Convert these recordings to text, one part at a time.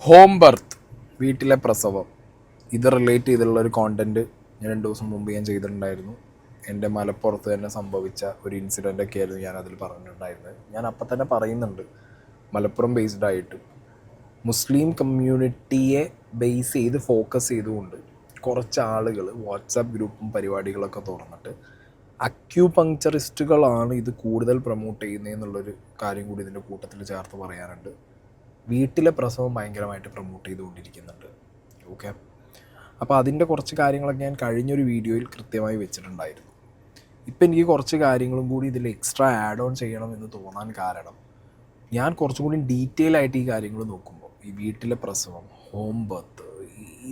Home birth, വീട്ടിലെ പ്രസവം, ഇത് റിലേറ്റ് ചെയ്തുള്ള ഒരു കോണ്ടൻറ്റ് ഞാൻ 2 ദിവസം മുമ്പ് ഞാൻ ചെയ്തിട്ടുണ്ടായിരുന്നു. എൻ്റെ മലപ്പുറത്ത് തന്നെ സംഭവിച്ച ഒരു ഇൻസിഡൻ്റൊക്കെ ആയിരുന്നു ഞാൻ അതിൽ പറഞ്ഞിട്ടുണ്ടായിരുന്നത്. ഞാൻ അപ്പം തന്നെ പറയുന്നുണ്ട്, മലപ്പുറം ബേസ്ഡ് ആയിട്ട് മുസ്ലിം കമ്മ്യൂണിറ്റിയെ ബേസ് ചെയ്ത് ഫോക്കസ് ചെയ്തുകൊണ്ട് കുറച്ച് ആളുകൾ വാട്സാപ്പ് ഗ്രൂപ്പും പരിപാടികളൊക്കെ തുറന്നിട്ട് അക്യൂപങ്ക്ചറിസ്റ്റുകളാണ് ഇത് കൂടുതൽ പ്രൊമോട്ട് ചെയ്യുന്നതെന്നുള്ളൊരു കാര്യം കൂടി ഇതിൻ്റെ കൂട്ടത്തിൽ ചേർത്ത് പറയാനുണ്ട്. വീട്ടിലെ പ്രസവം ഭയങ്കരമായിട്ട് പ്രൊമോട്ട് ചെയ്തുകൊണ്ടിരിക്കുന്നുണ്ട്. ഓക്കെ, അപ്പോൾ അതിൻ്റെ കുറച്ച് കാര്യങ്ങളൊക്കെ ഞാൻ കഴിഞ്ഞൊരു വീഡിയോയിൽ കൃത്യമായി വെച്ചിട്ടുണ്ടായിരുന്നു. ഇപ്പം എനിക്ക് കുറച്ച് കാര്യങ്ങളും കൂടി ഇതിൽ എക്സ്ട്രാ ആഡ് ഓൺ ചെയ്യണം എന്ന് തോന്നാൻ കാരണം, ഞാൻ കുറച്ചും കൂടി ഡീറ്റെയിൽ ആയിട്ട് ഈ കാര്യങ്ങൾ നോക്കുമ്പോൾ ഈ വീട്ടിലെ പ്രസവം, ഹോം ബർത്ത്,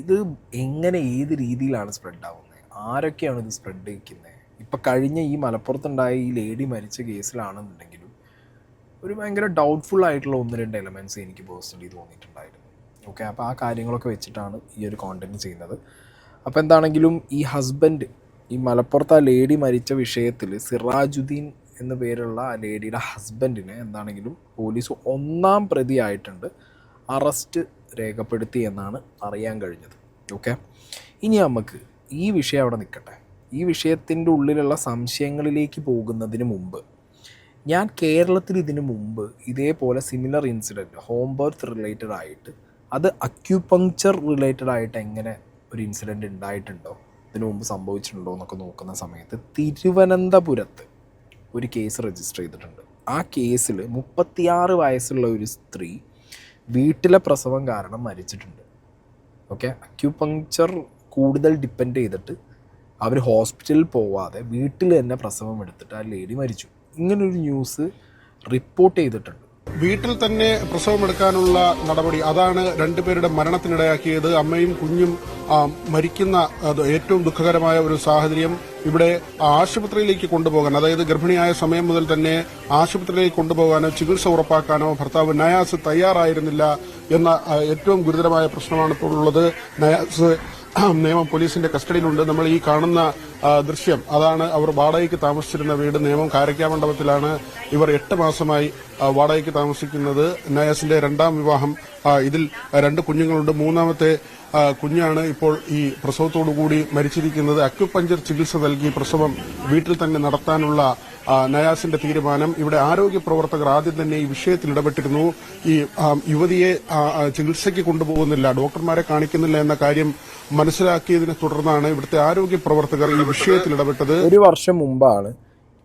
ഇത് എങ്ങനെ ഏത് രീതിയിലാണ് സ്പ്രെഡ് ആവുന്നത്, ആരൊക്കെയാണ് ഇത് സ്പ്രെഡ് ചെയ്യിക്കുന്നത്. ഇപ്പം കഴിഞ്ഞ ഈ മലപ്പുറത്തുണ്ടായ ഈ ലേഡി മരിച്ച കേസിലാണെന്നുണ്ടെങ്കിലും ഒരു ഭയങ്കര ഡൗട്ട്ഫുൾ ആയിട്ടുള്ള 1-2 എലമെൻറ്റ്സ് എനിക്ക് പേഴ്സണലി തോന്നിയിട്ടുണ്ടായിരുന്നു. ഓക്കെ, അപ്പോൾ ആ കാര്യങ്ങളൊക്കെ വെച്ചിട്ടാണ് ഈ ഒരു കോണ്ടൻറ്റ് ചെയ്യുന്നത്. അപ്പോൾ എന്താണെങ്കിലും ഈ ഹസ്ബൻഡ്, ഈ മലപ്പുറത്ത് ആ ലേഡി മരിച്ച വിഷയത്തിൽ സിറാജുദ്ദീൻ എന്ന പേരുള്ള ആ ലേഡിയുടെ ഹസ്ബൻഡിനെ എന്താണെങ്കിലും പോലീസ് 1-ാം പ്രതി ആയിട്ടുണ്ട്, അറസ്റ്റ് രേഖപ്പെടുത്തി എന്നാണ് അറിയാൻ കഴിഞ്ഞത്. ഓക്കെ, ഇനി നമുക്ക് ഈ വിഷയം അവിടെ നിൽക്കട്ടെ. ഈ വിഷയത്തിൻ്റെ ഉള്ളിലുള്ള സംശയങ്ങളിലേക്ക് പോകുന്നതിന് മുമ്പ്, ഞാൻ കേരളത്തിൽ ഇതിനു മുമ്പ് ഇതേപോലെ similar incident home birth related ആയിട്ട്, അത് അക്യൂപങ്ക്ചർ റിലേറ്റഡ് ആയിട്ട് എങ്ങനെ ഒരു ഇൻസിഡൻറ്റ് ഉണ്ടായിട്ടുണ്ടോ, ഇതിനു മുമ്പ് സംഭവിച്ചിട്ടുണ്ടോ എന്നൊക്കെ നോക്കുന്ന സമയത്ത് തിരുവനന്തപുരത്ത് ഒരു കേസ് രജിസ്റ്റർ ചെയ്തിട്ടുണ്ട്. ആ കേസിൽ 36 വയസ്സുള്ള ഒരു സ്ത്രീ വീട്ടിലെ പ്രസവം കാരണം മരിച്ചിട്ടുണ്ട്. ഓക്കെ, അക്യൂപങ്ക്ചർ കൂടുതൽ ഡിപ്പെൻഡ് ചെയ്തിട്ട് അവർ ഹോസ്പിറ്റലിൽ പോവാതെ വീട്ടിൽ തന്നെ പ്രസവം എടുത്തിട്ട് ആ ലേഡി മരിച്ചു. ഇങ്ങനൊരു ന്യൂസ് റിപ്പോർട്ട് ചെയ്തിട്ടുണ്ട്. വീട്ടിൽ തന്നെ പ്രസവമെടുക്കാനുള്ള നടപടി, അതാണ് 2 പേരുടെ മരണത്തിനിടയാക്കിയത്. അമ്മയും കുഞ്ഞും മരിക്കുന്ന ഏറ്റവും ദുഃഖകരമായ ഒരു സാഹചര്യം. ഇവിടെ ആശുപത്രിയിലേക്ക് കൊണ്ടുപോകാൻ, അതായത് ഗർഭിണിയായ സമയം മുതൽ തന്നെ ആശുപത്രിയിലേക്ക് കൊണ്ടുപോകാനോ ചികിത്സ ഉറപ്പാക്കാനോ ഭർത്താവ് നയാസ് തയ്യാറായിരുന്നില്ല എന്ന ഏറ്റവും ഗുരുതരമായ പ്രശ്നമാണ് ഇപ്പോൾ ഉള്ളത്. നയാസ് നിയമം പോലീസിന്റെ കസ്റ്റഡിയിലുണ്ട്. നമ്മൾ ഈ കാണുന്ന ദൃശ്യം, അതാണ് അവർ വാടകയ്ക്ക് താമസിച്ചിരുന്ന വീട്. നിയമം കാരക്കാമണ്ഡപത്തിലാണ്. ഇവർ 8 മാസമായി വാടകയ്ക്ക് താമസിക്കുന്നത്. നയാസിന്റെ 2-ാം വിവാഹം, ഇതിൽ 2 കുഞ്ഞുങ്ങളുണ്ട്. 3-ാമത്തെ കുഞ്ഞാണ് ഇപ്പോൾ ഈ പ്രസവത്തോടുകൂടി മരിച്ചിരിക്കുന്നത്. അക്യുപഞ്ചർ ചികിത്സ നൽകി പ്രസവം വീട്ടിൽ തന്നെ നടത്താനുള്ള നയാസിന്റെ തീരുമാനം. ഇവിടെ ആരോഗ്യ പ്രവർത്തകർ ആദ്യം തന്നെ ഈ വിഷയത്തിൽ ഇടപെട്ടിരുന്നു. ഈ യുവതിയെ ചികിത്സയ്ക്ക് കൊണ്ടുപോകുന്നില്ല, ഡോക്ടർമാരെ കാണിക്കുന്നില്ല എന്ന കാര്യം മനസ്സിലാക്കിയതിനെ തുടർന്നാണ് ഇവിടുത്തെ ആരോഗ്യ പ്രവർത്തകർ ഈ വിഷയത്തിൽ ഇടപെട്ടത്. 1 വർഷം മുമ്പാണ്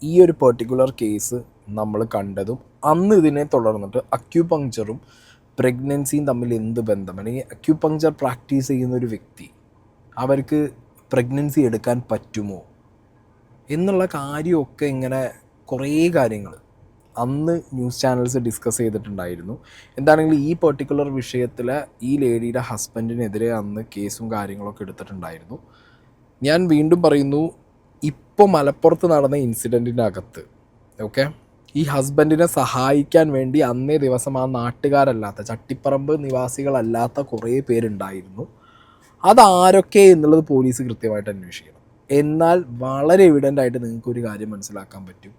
ഈ ഒരു പെർട്ടിക്കുലർ കേസ് നമ്മൾ കണ്ടതും. അന്ന് ഇതിനെ തുടർന്നിട്ട് അക്യൂപങ്ക്ചറും പ്രഗ്നൻസിയും തമ്മിൽ എന്ത് ബന്ധം, അല്ലെങ്കിൽ അക്യൂപങ്ക്ചർ പ്രാക്ടീസ് ചെയ്യുന്ന ഒരു വ്യക്തി അവർക്ക് പ്രഗ്നൻസി എടുക്കാൻ പറ്റുമോ എന്നുള്ള കാര്യമൊക്കെ ഇങ്ങനെ കുറേ കാര്യങ്ങൾ അന്ന് ന്യൂസ് ചാനൽസ് ഡിസ്കസ് ചെയ്തിട്ടുണ്ടായിരുന്നു. എന്താണെങ്കിലും ഈ പെർട്ടിക്കുലർ വിഷയത്തിൽ ഈ ലേഡിയുടെ ഹസ്ബൻഡിനെതിരെ അന്ന് കേസും കാര്യങ്ങളൊക്കെ എടുത്തിട്ടുണ്ടായിരുന്നു. ഞാൻ വീണ്ടും പറയുന്നു, ഇപ്പോൾ മലപ്പുറത്ത് നടന്ന ഇൻസിഡൻറ്റിൻ്റെ അകത്ത്, ഓക്കെ, ഈ ഹസ്ബൻഡിനെ സഹായിക്കാൻ വേണ്ടി അന്നേ ദിവസം ആ നാട്ടുകാരല്ലാത്ത, ചട്ടിപ്പറമ്പ് നിവാസികളല്ലാത്ത കുറേ പേരുണ്ടായിരുന്നു. അതാരൊക്കെ എന്നുള്ളത് പോലീസ് കൃത്യമായിട്ട് അന്വേഷിക്കണം. എന്നാൽ വളരെ എവിഡൻ്റ് ആയിട്ട് നിങ്ങൾക്കൊരു കാര്യം മനസ്സിലാക്കാൻ പറ്റും,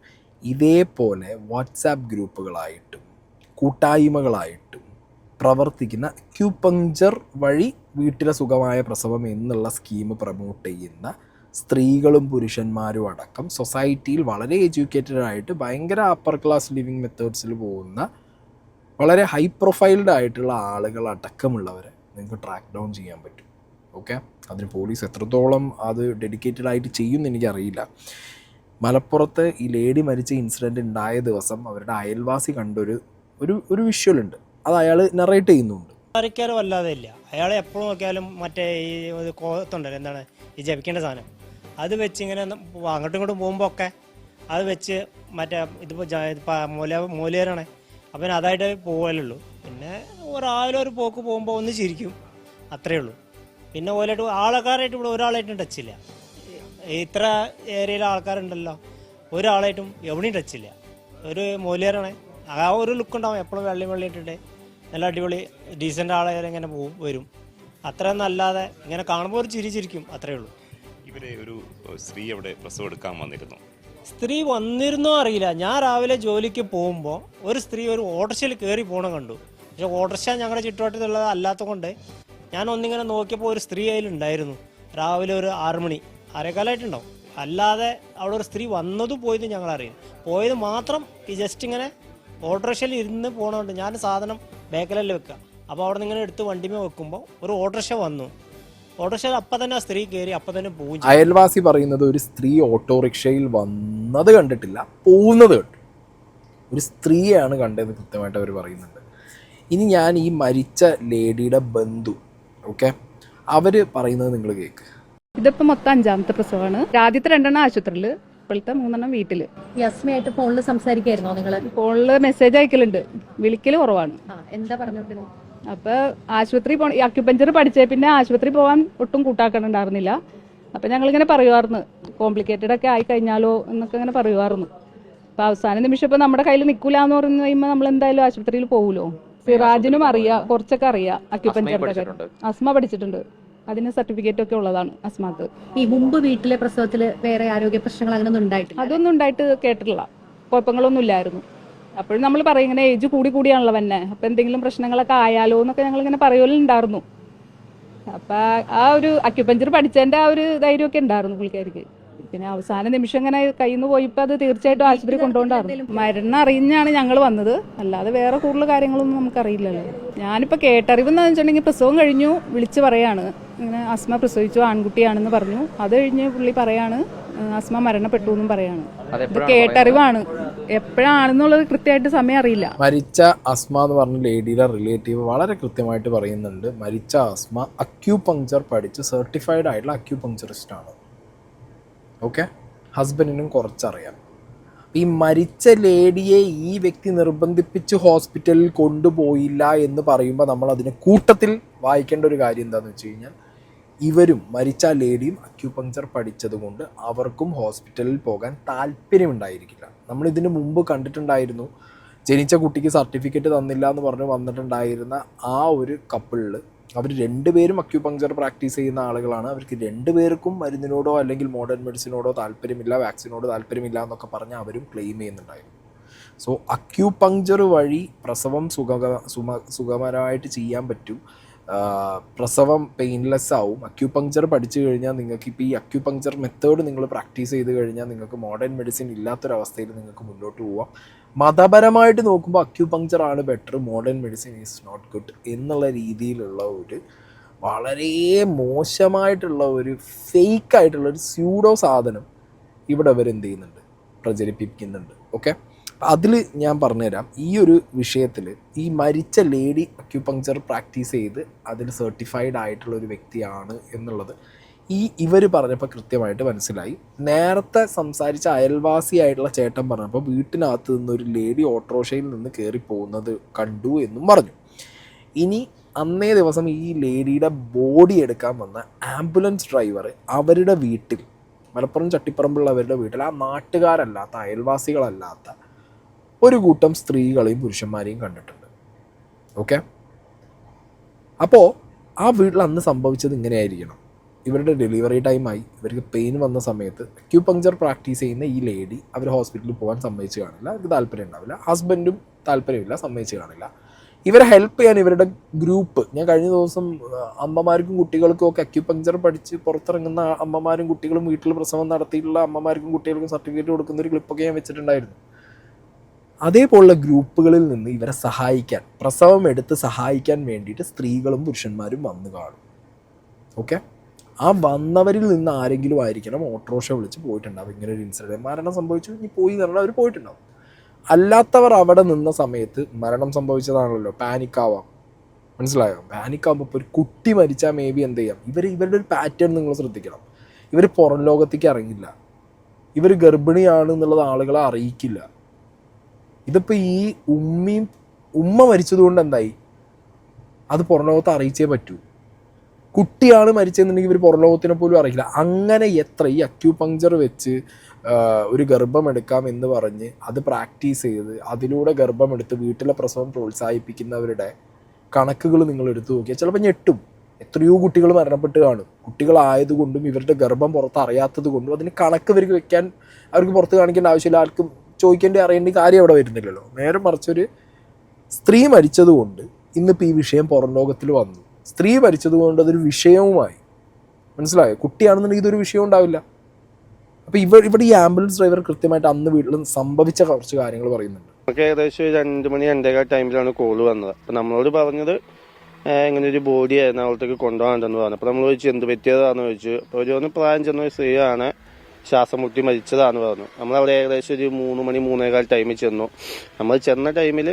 ഇതേപോലെ വാട്സാപ്പ് ഗ്രൂപ്പുകളായിട്ടും കൂട്ടായ്മകളായിട്ടും പ്രവർത്തിക്കുന്ന അക്യൂപങ്ക്ചർ വഴി വീട്ടിലെ സുഖമായ പ്രസവം എന്നുള്ള സ്കീം പ്രൊമോട്ട് ചെയ്യുന്ന സ്ത്രീകളും പുരുഷന്മാരും അടക്കം സൊസൈറ്റിയിൽ വളരെ എഡ്യൂക്കേറ്റഡ് ആയിട്ട് ഭയങ്കര അപ്പർ ക്ലാസ് ലിവിങ് മെത്തേഡ്സിൽ പോകുന്ന വളരെ ഹൈ പ്രൊഫൈൽഡ് ആയിട്ടുള്ള ആളുകൾ അടക്കമുള്ളവരെ നിങ്ങൾക്ക് ട്രാക്ക് ഡൗൺ ചെയ്യാൻ പറ്റും. ഓക്കെ, അതിന് പോലീസ് എത്രത്തോളം അത് ഡെഡിക്കേറ്റഡ് ആയിട്ട് ചെയ്യുമെന്ന് എനിക്കറിയില്ല. മലപ്പുറത്ത് ഈ ലേഡി മരിച്ച ഇൻസിഡൻറ്റ് ഉണ്ടായ ദിവസം അവരുടെ അയൽവാസി കണ്ടൊരു ഒരു വിഷ്വലുണ്ട്, അത് അയാൾ നറേറ്റ് ചെയ്യുന്നുണ്ട്. ആരൊക്കെയാലും വല്ലാതെ ഇല്ല, അയാളെ എപ്പോഴും നോക്കിയാലും മറ്റേ ഈ കോത്തുണ്ടല്ലോ, എന്താണ് ഈ ജപിക്കേണ്ട സാധനം, അത് വെച്ച് ഇങ്ങനെ അങ്ങോട്ടും ഇങ്ങോട്ടും പോകുമ്പോൾ ഒക്കെ അത് വെച്ച് മറ്റേ ഇതിപ്പോൾ മൂലേരാണ്, അപ്പം അതായിട്ട് പോകലുള്ളൂ. പിന്നെ ഒരാളൊരു പോക്ക് പോകുമ്പോൾ ഒന്ന് ചിരിക്കും, അത്രയേ ഉള്ളൂ. പിന്നെ ഓലായിട്ട് ആൾക്കാരായിട്ട് ഇവിടെ ഒരാളായിട്ടും ടച്ചില്ല. ഇത്ര ഏരിയയിലെ ആൾക്കാരുണ്ടല്ലോ, ഒരാളായിട്ടും എവിടെയും ടച്ചില്ല. ഒരു മൂലേരാണ്, ആ ഒരു ലുക്ക് ഉണ്ടാവും, എപ്പോഴും വെള്ളം ഇട്ടിട്ട് നല്ല അടിപൊളി ഡീസൻ്റ് ആളായാലും ഇങ്ങനെ വരും, അത്ര നല്ലാതെ ഇങ്ങനെ കാണുമ്പോൾ ഒരു ചിരിക്കും, അത്രയേ ഉള്ളൂ. ഇവരെ ഒരു സ്ത്രീ അവിടെ പ്രസവം എടുക്കാൻ വന്നിരുന്നു. സ്ത്രീ വന്നിരുന്നോ അറിയില്ല. ഞാൻ രാവിലെ ജോലിക്ക് പോകുമ്പോൾ ഒരു സ്ത്രീ ഒരു ഓട്ടോറിക്ഷയിൽ കയറി പോകണം കണ്ടു. പക്ഷെ ഓട്ടോറിക്ഷ ഞങ്ങളുടെ ചുറ്റുവട്ടത്തുള്ളത് അല്ലാത്ത കൊണ്ട് ഞാൻ ഒന്നിങ്ങനെ നോക്കിയപ്പോൾ ഒരു സ്ത്രീ അതിലുണ്ടായിരുന്നു. രാവിലെ ഒരു 6 മണി 6:15 അല്ലാതെ അവിടെ ഒരു സ്ത്രീ വന്നതും പോയത് ഞങ്ങൾ അറിയും. പോയത് മാത്രം ഈ ജസ്റ്റ് ഇങ്ങനെ ഓട്ടോറിക്ഷയിൽ ഇരുന്ന് പോകണോണ്ട് ഞാൻ സാധനം ബാക്കിലല്ലേ വെക്കുക. അപ്പോൾ അവിടെ നിന്ന് ഇങ്ങനെ എടുത്ത് വണ്ടിമേ വെക്കുമ്പോൾ ഒരു ഓട്ടോറിക്ഷ വന്നു. ഓട്ടോറിക്ഷയിൽ അപ്പം തന്നെ ആ സ്ത്രീ കയറി അപ്പം തന്നെ പോകും. അയൽവാസി പറയുന്നത് ഒരു സ്ത്രീ ഓട്ടോറിക്ഷയിൽ വന്നത് കണ്ടിട്ടില്ല, പോകുന്നത് കണ്ടു. ഒരു സ്ത്രീയാണ് കണ്ടതെന്ന് കൃത്യമായിട്ട് അവർ പറയുന്നുണ്ട്. ഇനി ഞാൻ ഈ മരിച്ച ലേഡിയുടെ ബന്ധു, ഓക്കെ, അവർ പറയുന്നത് നിങ്ങൾ കേൾക്ക്. ഇതിപ്പോൾ മൊത്തം 5ാമത്തെ പ്രസവമാണ്. ആദ്യത്തെ 2 ആശുപത്രിയിൽ, ഇപ്പോഴത്തെ 3 വീട്ടിൽ. യസ്മയായിട്ട് ഫോണിൽ സംസാരിക്കായിരുന്നോ നിങ്ങൾ? ഫോണിൽ മെസ്സേജ് അയക്കലുണ്ട്, വിളിക്കൽ കുറവാണ്. എന്താ പറഞ്ഞോണ്ടിരുന്നു? അപ്പോൾ ആശുപത്രി അക്യുപഞ്ചർ പഠിച്ചേ പിന്നെ ആശുപത്രി പോകാൻ ഒട്ടും കൂട്ടാക്കണുണ്ടായിരുന്നില്ല. അപ്പം ഞങ്ങളിങ്ങനെ പറയുമായിരുന്നു കോംപ്ലിക്കേറ്റഡ് ഒക്കെ ആയി കഴിഞ്ഞാലോ എന്നൊക്കെ ഇങ്ങനെ പറയുമായിരുന്നു. അപ്പോൾ അവസാന നിമിഷം ഇപ്പോൾ നമ്മുടെ കയ്യിൽ നിൽക്കില്ല എന്ന് പറഞ്ഞു കഴിയുമ്പോൾ നമ്മൾ എന്തായാലും ആശുപത്രിയിൽ പോകുമല്ലോ. സിറാജിനും അറിയാം, കുറച്ചൊക്കെ അറിയാം അക്യുപഞ്ചറിന്റെ. അസ്മ പഠിച്ചിട്ടുണ്ട്, അതിന് സർട്ടിഫിക്കറ്റ് ഒക്കെ ഉള്ളതാണ് അസ്മാക്ക്. ഈ മുമ്പ് വീട്ടിലെ പ്രസവത്തിൽ വേറെ ആരോഗ്യ പ്രശ്നങ്ങൾ അങ്ങനെ ഉണ്ടായിട്ടില്ല? അതൊന്നും ഉണ്ടായിട്ട് കേട്ടിട്ടില്ല, കുഴപ്പങ്ങളൊന്നും ഇല്ലായിരുന്നു. അപ്പോഴും നമ്മൾ പറയും ഇങ്ങനെ ഏജ് കൂടിയാണല്ലോ തന്നെ, അപ്പം എന്തെങ്കിലും പ്രശ്നങ്ങളൊക്കെ ആയാലോ എന്നൊക്കെ ഞങ്ങളിങ്ങനെ പറയലുണ്ടായിരുന്നു. അപ്പം ആ ഒരു അക്യുപഞ്ചർ പഠിച്ചതിൻ്റെ ആ ഒരു ധൈര്യമൊക്കെ ഉണ്ടായിരുന്നു പുള്ളിക്കാർക്ക്. പിന്നെ അവസാന നിമിഷം ഇങ്ങനെ കയ്യിൽ നിന്ന് പോയപ്പോൾ അത് തീർച്ചയായിട്ടും ആശുപത്രി കൊണ്ടുപോകണ്ടായിരുന്നു. മരണം അറിഞ്ഞാണ് ഞങ്ങൾ വന്നത്, അല്ലാതെ വേറെ കൂടുതൽ കാര്യങ്ങളൊന്നും നമുക്കറിയില്ലല്ലോ. ഞാനിപ്പോൾ കേട്ടറിവെന്ന് വെച്ചിട്ടുണ്ടെങ്കിൽ പ്രസവം കഴിഞ്ഞു വിളിച്ച് പറയാണ് ഇങ്ങനെ അസ്മ പ്രസവിച്ചു, ആൺകുട്ടിയാണെന്ന് പറഞ്ഞു. അത് കഴിഞ്ഞ് പുള്ളി പറയാണ് അസ്മ മരണപ്പെട്ടു എന്നും പറയാണ്. ഇത് കേട്ടറിവാണ്, എപ്പോഴാണെന്നുള്ളത് കൃത്യമായിട്ട് സമയം അറിയില്ല. മരിച്ച അസ്മ എന്ന് പറഞ്ഞ ലേഡിയുടെ റിലേറ്റീവ് വളരെ കൃത്യമായിട്ട് പറയുന്നുണ്ട്, മരിച്ച അസ്മ അക്യൂപങ്ചർ പഠിച്ച് സർട്ടിഫൈഡ് ആയിട്ടുള്ള അക്യൂപങ്ചറിസ്റ്റ് ആണ്. ഓക്കെ, ഹസ്ബൻഡിനും കുറച്ചറിയാം. ഈ മരിച്ച ലേഡിയെ ഈ വ്യക്തി നിർബന്ധിപ്പിച്ച് ഹോസ്പിറ്റലിൽ കൊണ്ടുപോയില്ല എന്ന് പറയുമ്പോൾ നമ്മൾ അതിന് കൂട്ടത്തിൽ വായിക്കേണ്ട ഒരു കാര്യം എന്താണെന്ന് വെച്ച് കഴിഞ്ഞാൽ, ഇവരും മരിച്ച ലേഡിയും അക്യൂപങ്ചർ പഠിച്ചത് കൊണ്ട് അവർക്കും ഹോസ്പിറ്റലിൽ പോകാൻ താല്പര്യമുണ്ടായിരിക്കില്ല. നമ്മൾ ഇതിന് മുമ്പ് കണ്ടിട്ടുണ്ടായിരുന്നു, ജനിച്ച കുട്ടിക്ക് സർട്ടിഫിക്കറ്റ് തന്നില്ല എന്ന് പറഞ്ഞ് വന്നിട്ടുണ്ടായിരുന്ന ആ ഒരു കപ്പിളിൽ അവർ 2 പേരും അക്യൂപങ്ചർ പ്രാക്ടീസ് ചെയ്യുന്ന ആളുകളാണ്. അവർക്ക് 2 പേർക്കും മരുന്നിനോടോ അല്ലെങ്കിൽ മോഡേൺ മെഡിസിനോടോ താല്പര്യമില്ല, വാക്സിനോട് താല്പര്യമില്ല എന്നൊക്കെ പറഞ്ഞ് അവരും ക്ലെയിം ചെയ്യുന്നുണ്ടായിരുന്നു. സോ അക്യൂപങ്ചർ വഴി പ്രസവം സുഖകരമായിട്ട് ചെയ്യാൻ പറ്റും, പ്രസവം പെയിൻലെസ് ആവും. അക്യൂപങ്ചർ പഠിച്ചു കഴിഞ്ഞാൽ നിങ്ങൾക്ക് ഇപ്പോൾ ഈ അക്യൂപങ്ചർ മെത്തേഡ് നിങ്ങൾ പ്രാക്ടീസ് ചെയ്ത് കഴിഞ്ഞാൽ നിങ്ങൾക്ക് മോഡേൺ മെഡിസിൻ ഇല്ലാത്തൊരവസ്ഥയിൽ നിങ്ങൾക്ക് മുന്നോട്ട് പോവാം. മതപരമായിട്ട് നോക്കുമ്പോൾ അക്യൂപങ്ചർ ആണ് better, modern medicine is not good എന്നുള്ള രീതിയിലുള്ള ഒരു വളരെ മോശമായിട്ടുള്ള ഒരു ഫേക്കായിട്ടുള്ള ഒരു സ്യൂഡോ സാധനം ഇവിടെ അവരെന്ത് ചെയ്യുന്നുണ്ട്, പ്രചരിപ്പിക്കുന്നുണ്ട്. ഓക്കെ, അതിൽ ഞാൻ പറഞ്ഞുതരാം. ഈ ഒരു വിഷയത്തിൽ ഈ മരിച്ച ലേഡി അക്യൂപങ്ചർ പ്രാക്ടീസ് ചെയ്ത് അതിൽ സർട്ടിഫൈഡ് ആയിട്ടുള്ള ഒരു വ്യക്തിയാണ് എന്നുള്ളത് ഇവർ പറഞ്ഞപ്പോൾ കൃത്യമായിട്ട് മനസ്സിലായി. നേരത്തെ സംസാരിച്ച അയൽവാസിയായിട്ടുള്ള ചേട്ടൻ പറഞ്ഞപ്പോൾ വീട്ടിനകത്ത് നിന്നൊരു ലേഡി ഓട്ടോറിക്ഷയിൽ നിന്ന് കയറി പോകുന്നത് കണ്ടു എന്നും പറഞ്ഞു. ഇനി അന്നേ ദിവസം ഈ ലേഡിയുടെ ബോഡി എടുക്കാൻ വന്ന ആംബുലൻസ് ഡ്രൈവർ അവരുടെ വീട്ടിൽ, മലപ്പുറം ചട്ടിപ്പറമ്പുള്ളവരുടെ വീട്ടിൽ, ആ നാട്ടുകാരല്ലാത്ത അയൽവാസികളല്ലാത്ത ഒരു കൂട്ടം സ്ത്രീകളെയും പുരുഷന്മാരെയും കണ്ടിട്ടുണ്ട്. ഓക്കെ, അപ്പോൾ ആ വീട്ടിൽ അന്ന് സംഭവിച്ചത് ഇങ്ങനെയായിരിക്കണം. ഇവരുടെ ഡെലിവറി ടൈമായി, ഇവർക്ക് പെയിൻ വന്ന സമയത്ത് അക്യൂപങ്ചർ പ്രാക്ടീസ് ചെയ്യുന്ന ഈ ലേഡി അവർ ഹോസ്പിറ്റലിൽ പോകാൻ സമ്മതിച്ച് കാണില്ല, അവർക്ക് താല്പര്യം ഉണ്ടാവില്ല, ഹസ്ബൻഡും താല്പര്യമില്ല, സമ്മതിച്ച് കാണില്ല. ഇവരെ ഹെൽപ്പ് ചെയ്യാൻ ഇവരുടെ ഗ്രൂപ്പ്, ഞാൻ കഴിഞ്ഞ ദിവസം അമ്മമാർക്കും കുട്ടികൾക്കും ഒക്കെ അക്യൂപങ്ചർ പഠിച്ച് പുറത്തിറങ്ങുന്ന അമ്മമാരും കുട്ടികളും വീട്ടിൽ പ്രസവം നടത്തിയിട്ടുള്ള അമ്മമാർക്കും കുട്ടികൾക്കും സർട്ടിഫിക്കറ്റ് കൊടുക്കുന്ന ഒരു ക്ലിപ്പൊക്കെ ഞാൻ വെച്ചിട്ടുണ്ടായിരുന്നു. അതേപോലുള്ള ഗ്രൂപ്പുകളിൽ നിന്ന് ഇവരെ സഹായിക്കാൻ, പ്രസവം എടുത്ത് സഹായിക്കാൻ വേണ്ടിയിട്ട് സ്ത്രീകളും പുരുഷന്മാരും വന്നു കാണും. ഓക്കെ, ആ വന്നവരിൽ നിന്ന് ആരെങ്കിലും ആയിരിക്കണം ഓട്ടോറിക്ഷ വിളിച്ച് പോയിട്ടുണ്ടാവും. ഇങ്ങനെ ഒരു ഇൻസിഡൻറ്റ്, മരണം സംഭവിച്ചു, ഇനി പോയി എന്ന് പറഞ്ഞാൽ അവർ പോയിട്ടുണ്ടാവും. അല്ലാത്തവർ അവിടെ നിന്ന സമയത്ത് മരണം സംഭവിച്ചതാണല്ലോ, പാനിക്കാവാം. മനസ്സിലായോ? പാനിക്കാവുമ്പോൾ ഇപ്പോൾ ഒരു കുട്ടി മരിച്ചാൽ മേ ബി എന്ത് ചെയ്യാം, ഇവരുടെ ഒരു പാറ്റേൺ നിങ്ങൾ ശ്രദ്ധിക്കണം. ഇവർ പുറം ലോകത്തേക്ക് ഇറങ്ങില്ല, ഇവർ ഗർഭിണിയാണ് എന്നുള്ളത് ആളുകളെ അറിയിക്കില്ല. ഇതിപ്പോൾ ഈ ഉമ്മ മരിച്ചതുകൊണ്ട് എന്തായി, അത് പുറം ലോകത്തെ അറിയിച്ചേ പറ്റൂ. കുട്ടിയാണ് മരിച്ചതെന്നുണ്ടെങ്കിൽ ഇവർ പുറം ലോകത്തിനെ പോലും അറിയില്ല. അങ്ങനെ എത്ര ഈ അക്യൂപങ്ചർ വെച്ച് ഒരു ഗർഭമെടുക്കാം എന്ന് പറഞ്ഞ് അത് പ്രാക്ടീസ് ചെയ്ത് അതിലൂടെ ഗർഭമെടുത്ത് വീട്ടിലെ പ്രസവം പ്രോത്സാഹിപ്പിക്കുന്നവരുടെ കണക്കുകൾ നിങ്ങൾ എടുത്തു നോക്കിയാൽ ചിലപ്പോൾ ഞെട്ടും. എത്രയോ കുട്ടികൾ മരണപ്പെട്ട് കാണും. കുട്ടികളായതുകൊണ്ടും ഇവരുടെ ഗർഭം പുറത്ത് അറിയാത്തത് കൊണ്ടും അതിന് കണക്ക് ഇവർക്ക് വെക്കാൻ, അവർക്ക് പുറത്ത് കാണിക്കേണ്ട ആവശ്യമില്ല, ആർക്കും ചോദിക്കേണ്ടി അറിയേണ്ട കാര്യം അവിടെ വരുന്നില്ലല്ലോ. നേരെ മറിച്ചൊരു സ്ത്രീ മരിച്ചതുകൊണ്ട് ഇന്നിപ്പോൾ ഈ വിഷയം പുറം ലോകത്തിൽ വന്നു. സ്ത്രീ മരിച്ചതുകൊണ്ട് അതൊരു വിഷയവുമായി. മനസ്സിലായോ? കുട്ടിയാണെന്നുണ്ടെങ്കിൽ ഇതൊരു വിഷയം ഉണ്ടാവില്ല. അപ്പോൾ ഇവിടെ ഈ ആംബുലൻസ് ഡ്രൈവർ കൃത്യമായിട്ട് അന്ന് വീട്ടിൽ സംഭവിച്ച കുറച്ച് കാര്യങ്ങൾ പറയുന്നുണ്ട്. നമുക്ക് ഏകദേശം 2 മണി 2:15 ടൈമിലാണ് കോള് വന്നത്. അപ്പം നമ്മളോട് പറഞ്ഞത് ഇങ്ങനെ ഒരു ബോഡി എറണാകുളത്തേക്ക് കൊണ്ടുപോകാണ്ടെന്ന് പറഞ്ഞു. അപ്പോൾ നമ്മൾ ചോദിച്ചു എന്ത് പറ്റിയതാണെന്ന് ചോദിച്ചു. അപ്പോൾ ഒരു പ്രായം ചെന്ന ഒരു സ്ത്രീയാണ്, ശ്വാസം മുട്ടി മരിച്ചതാണെന്ന് പറഞ്ഞു. നമ്മളവിടെ ഏകദേശം ഒരു 3 മണി 3:15 ടൈമിൽ ചെന്നു. നമ്മൾ ചെന്ന ടൈമിൽ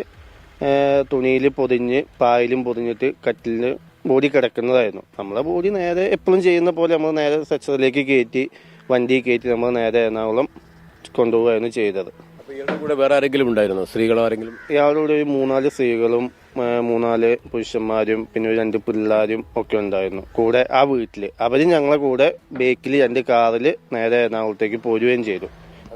തുണിയിൽ പൊതിഞ്ഞ് പായലും പൊതിഞ്ഞിട്ട് കട്ടിലിന് ബോഡി കിടക്കുന്നതായിരുന്നു. നമ്മളെ ബോഡി നേരെ എപ്പോഴും ചെയ്യുന്ന പോലെ നമ്മൾ നേരെ സെക്ഷനിലേക്ക് കയറ്റി വണ്ടി കയറ്റി നമ്മൾ നേരെ എറണാകുളം കൊണ്ടുപോവുകയായിരുന്നു ചെയ്തത്. ഇയാളുടെ കൂടെ വേറെ ആരെങ്കിലും ഉണ്ടായിരുന്നോ? സ്ത്രീകളോ ആരെങ്കിലും? ഇയാളുടെ കൂടെ 3-4 സ്ത്രീകളും 3-4 പുരുഷന്മാരും പിന്നെ 2 പിള്ളേരും ഒക്കെ ഉണ്ടായിരുന്നു കൂടെ ആ വീട്ടില്. അവര് ഞങ്ങളെ കൂടെ ബേക്കിൽ 2 കാറിൽ നേരെ എറണാകുളത്തേക്ക് പോരുകയും ചെയ്തു.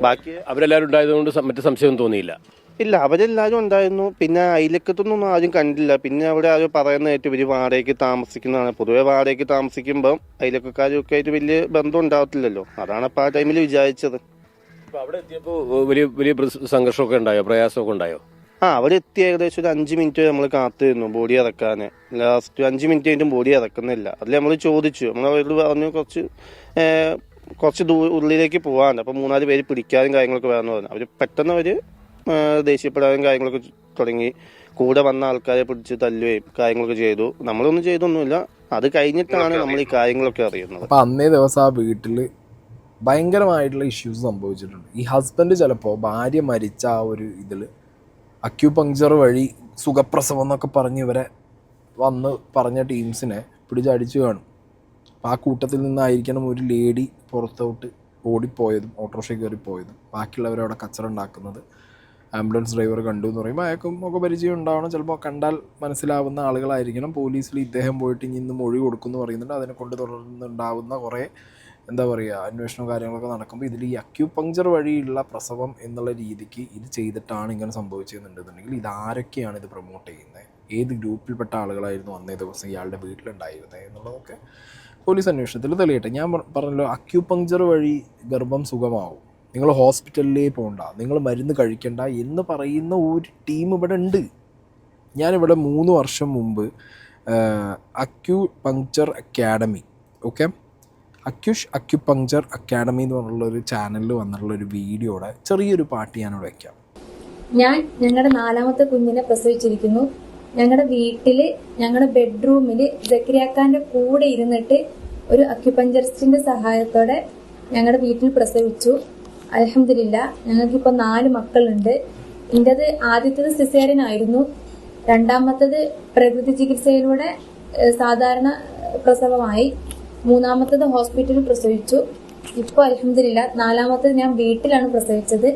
ബാക്കി അവരെല്ലാവരും ഉണ്ടായതുകൊണ്ട് മറ്റു സംശയം തോന്നിയില്ല? ഇല്ല, അവരെല്ലാവരും ഉണ്ടായിരുന്നു. പിന്നെ അയലക്കത്തൊന്നും ആരും കണ്ടില്ല. പിന്നെ അവിടെ ആരും പറയുന്നതായിട്ട് ഇവര് വാടകയ്ക്ക് താമസിക്കുന്നതാണ്. പൊതുവെ വാടകയ്ക്ക് താമസിക്കുമ്പോൾ അയലക്കാരൊക്കെ ആയിട്ട് വലിയ ബന്ധം ഉണ്ടാവത്തില്ലല്ലോ. അതാണ് അപ്പോൾ ആ ടൈമിൽ വിചാരിച്ചത്. അവിടെ എത്തിയപ്പോൾ വലിയ സംഘർഷമൊക്കെ ഉണ്ടായോ? പ്രയാസമൊക്കെ ഉണ്ടായോ? അവിടെ എത്തി ഏകദേശം ഒരു 5 മിനിറ്റ് നമ്മൾ കാത്തിരുന്നു ബോഡി ഇറക്കാൻ. ലാസ്റ്റ് 5 മിനിറ്റ് കഴിഞ്ഞിട്ടും ബോഡി ഇറക്കുന്നില്ല. അതിൽ നമ്മൾ ചോദിച്ചു, നമ്മളവരോട് പറഞ്ഞു കുറച്ച് ഉള്ളിലേക്ക് പോകാണ്ട്, അപ്പോൾ 3-4 പേര് പിടിക്കാനും കാര്യങ്ങളൊക്കെ വേണമെന്ന് പറഞ്ഞു. അവർ പെട്ടെന്ന് ദേഷ്യപ്പെടാനും കാര്യങ്ങളൊക്കെ തുടങ്ങി. കൂടെ വന്ന ആൾക്കാരെ പിടിച്ച് തല്ലുകയും കാര്യങ്ങളൊക്കെ ചെയ്തു. നമ്മളൊന്നും ചെയ്തൊന്നുമില്ല. അത് കഴിഞ്ഞിട്ടാണ് നമ്മൾ ഈ കാര്യങ്ങളൊക്കെ അറിയുന്നത്. അപ്പം അന്നേ ദിവസം ആ വീട്ടിൽ ഭയങ്കരമായിട്ടുള്ള ഇഷ്യൂസ് സംഭവിച്ചിട്ടുണ്ട്. ഈ ഹസ്ബൻഡ് ചിലപ്പോൾ ഭാര്യ മരിച്ച ആ ഒരു ഇതിൽ അക്യൂപങ്ക്ചർ വഴി സുഖപ്രസവം എന്നൊക്കെ പറഞ്ഞ് ഇവരെ വന്ന് പറഞ്ഞ ടീംസിനെ പിടിച്ചടിച്ചു കാണും. അപ്പോൾ ആ കൂട്ടത്തിൽ നിന്നായിരിക്കണം ഒരു ലേഡി പുറത്തോട്ട് ഓടിപ്പോയതും ഓട്ടോറിക്ഷ കയറിപ്പോയതും ബാക്കിയുള്ളവരവിടെ കച്ചറ ഉണ്ടാക്കുന്നത്. ആംബുലൻസ് ഡ്രൈവർ കണ്ടു എന്ന് പറയുമ്പോൾ അയാൾക്കും ഒക്കെ പരിചയം ഉണ്ടാവണം. ചിലപ്പോൾ കണ്ടാൽ മനസ്സിലാവുന്ന ആളുകളായിരിക്കണം. പോലീസിൽ ഇദ്ദേഹം പോയിട്ട് ഇന്ന് മൊഴി കൊടുക്കുമെന്ന് പറയുന്നുണ്ട്. അതിനെ കൊണ്ട് തുടർന്നുണ്ടാവുന്ന കുറേ അന്വേഷണവും കാര്യങ്ങളൊക്കെ നടക്കുമ്പോൾ ഇതിൽ ഈ അക്യൂപങ്ക്ചർ വഴിയുള്ള പ്രസവം എന്നുള്ള രീതിക്ക് ഇത് ചെയ്തിട്ടാണ് ഇങ്ങനെ സംഭവിച്ചതെന്നുണ്ടെന്നുണ്ടെങ്കിൽ ഇതാരൊക്കെയാണ് ഇത് പ്രൊമോട്ട് ചെയ്യുന്നത്, ഏത് ഗ്രൂപ്പിൽപ്പെട്ട ആളുകളായിരുന്നു അന്നേ ദിവസം ഇയാളുടെ വീട്ടിലുണ്ടായിരുന്നത് എന്നുള്ളതൊക്കെ പോലീസ് അന്വേഷണത്തിൽ തെളിയട്ടെ. ഞാൻ പറഞ്ഞല്ലോ, അക്യൂപങ്ക്ചർ വഴി ഗർഭം സുഖമാവും, നിങ്ങൾ ഹോസ്പിറ്റലിലേ പോകണ്ട, നിങ്ങൾ മരുന്ന് കഴിക്കണ്ട എന്ന് പറയുന്ന ഒരു ടീം ഇവിടെ ഉണ്ട്. ഞാനിവിടെ 3 വർഷം മുമ്പ് അക്യൂപങ്ക്ചർ അക്കാഡമി അക്യുപങ്ക്ചർ അക്കാഡമി എന്ന് പറഞ്ഞുള്ളൊരു ചാനലിൽ വന്നിട്ടുള്ളൊരു വീഡിയോയുടെ ചെറിയൊരു പാട്ട് ഞാനിവിടെ വയ്ക്കാം. ഞാൻ ഞങ്ങളുടെ 4ാമത്തെ കുഞ്ഞിനെ പ്രസവിച്ചിരിക്കുന്നു. ഞങ്ങളുടെ വീട്ടില് ഞങ്ങളുടെ ബെഡ്റൂമിൽ സക്കരിയാക്കാന്റെ കൂടെ ഇരുന്നിട്ട് ഒരു അക്യുപങ്ക്ചറിസ്റ്റിന്റെ സഹായത്തോടെ ഞങ്ങളുടെ വീട്ടിൽ പ്രസവിച്ചു. അൽഹംദുലില്ലാ, ഞങ്ങൾക്കിപ്പോൾ 4 മക്കളുണ്ട്. എന്റേത് ആദ്യത്തേത് സിസേറിയൻ ആയിരുന്നു. 2ാമത്തേത് പ്രകൃതി ചികിത്സയിലൂടെ സാധാരണ പ്രസവമായി. 3ാമത്തേത് ഹോസ്പിറ്റലിൽ പ്രസവിച്ചു. ഇപ്പോൾ അൽഹംദുലില്ലാ 4ാമത്തേത് ഞാൻ വീട്ടിലാണ് പ്രസവിച്ചത്.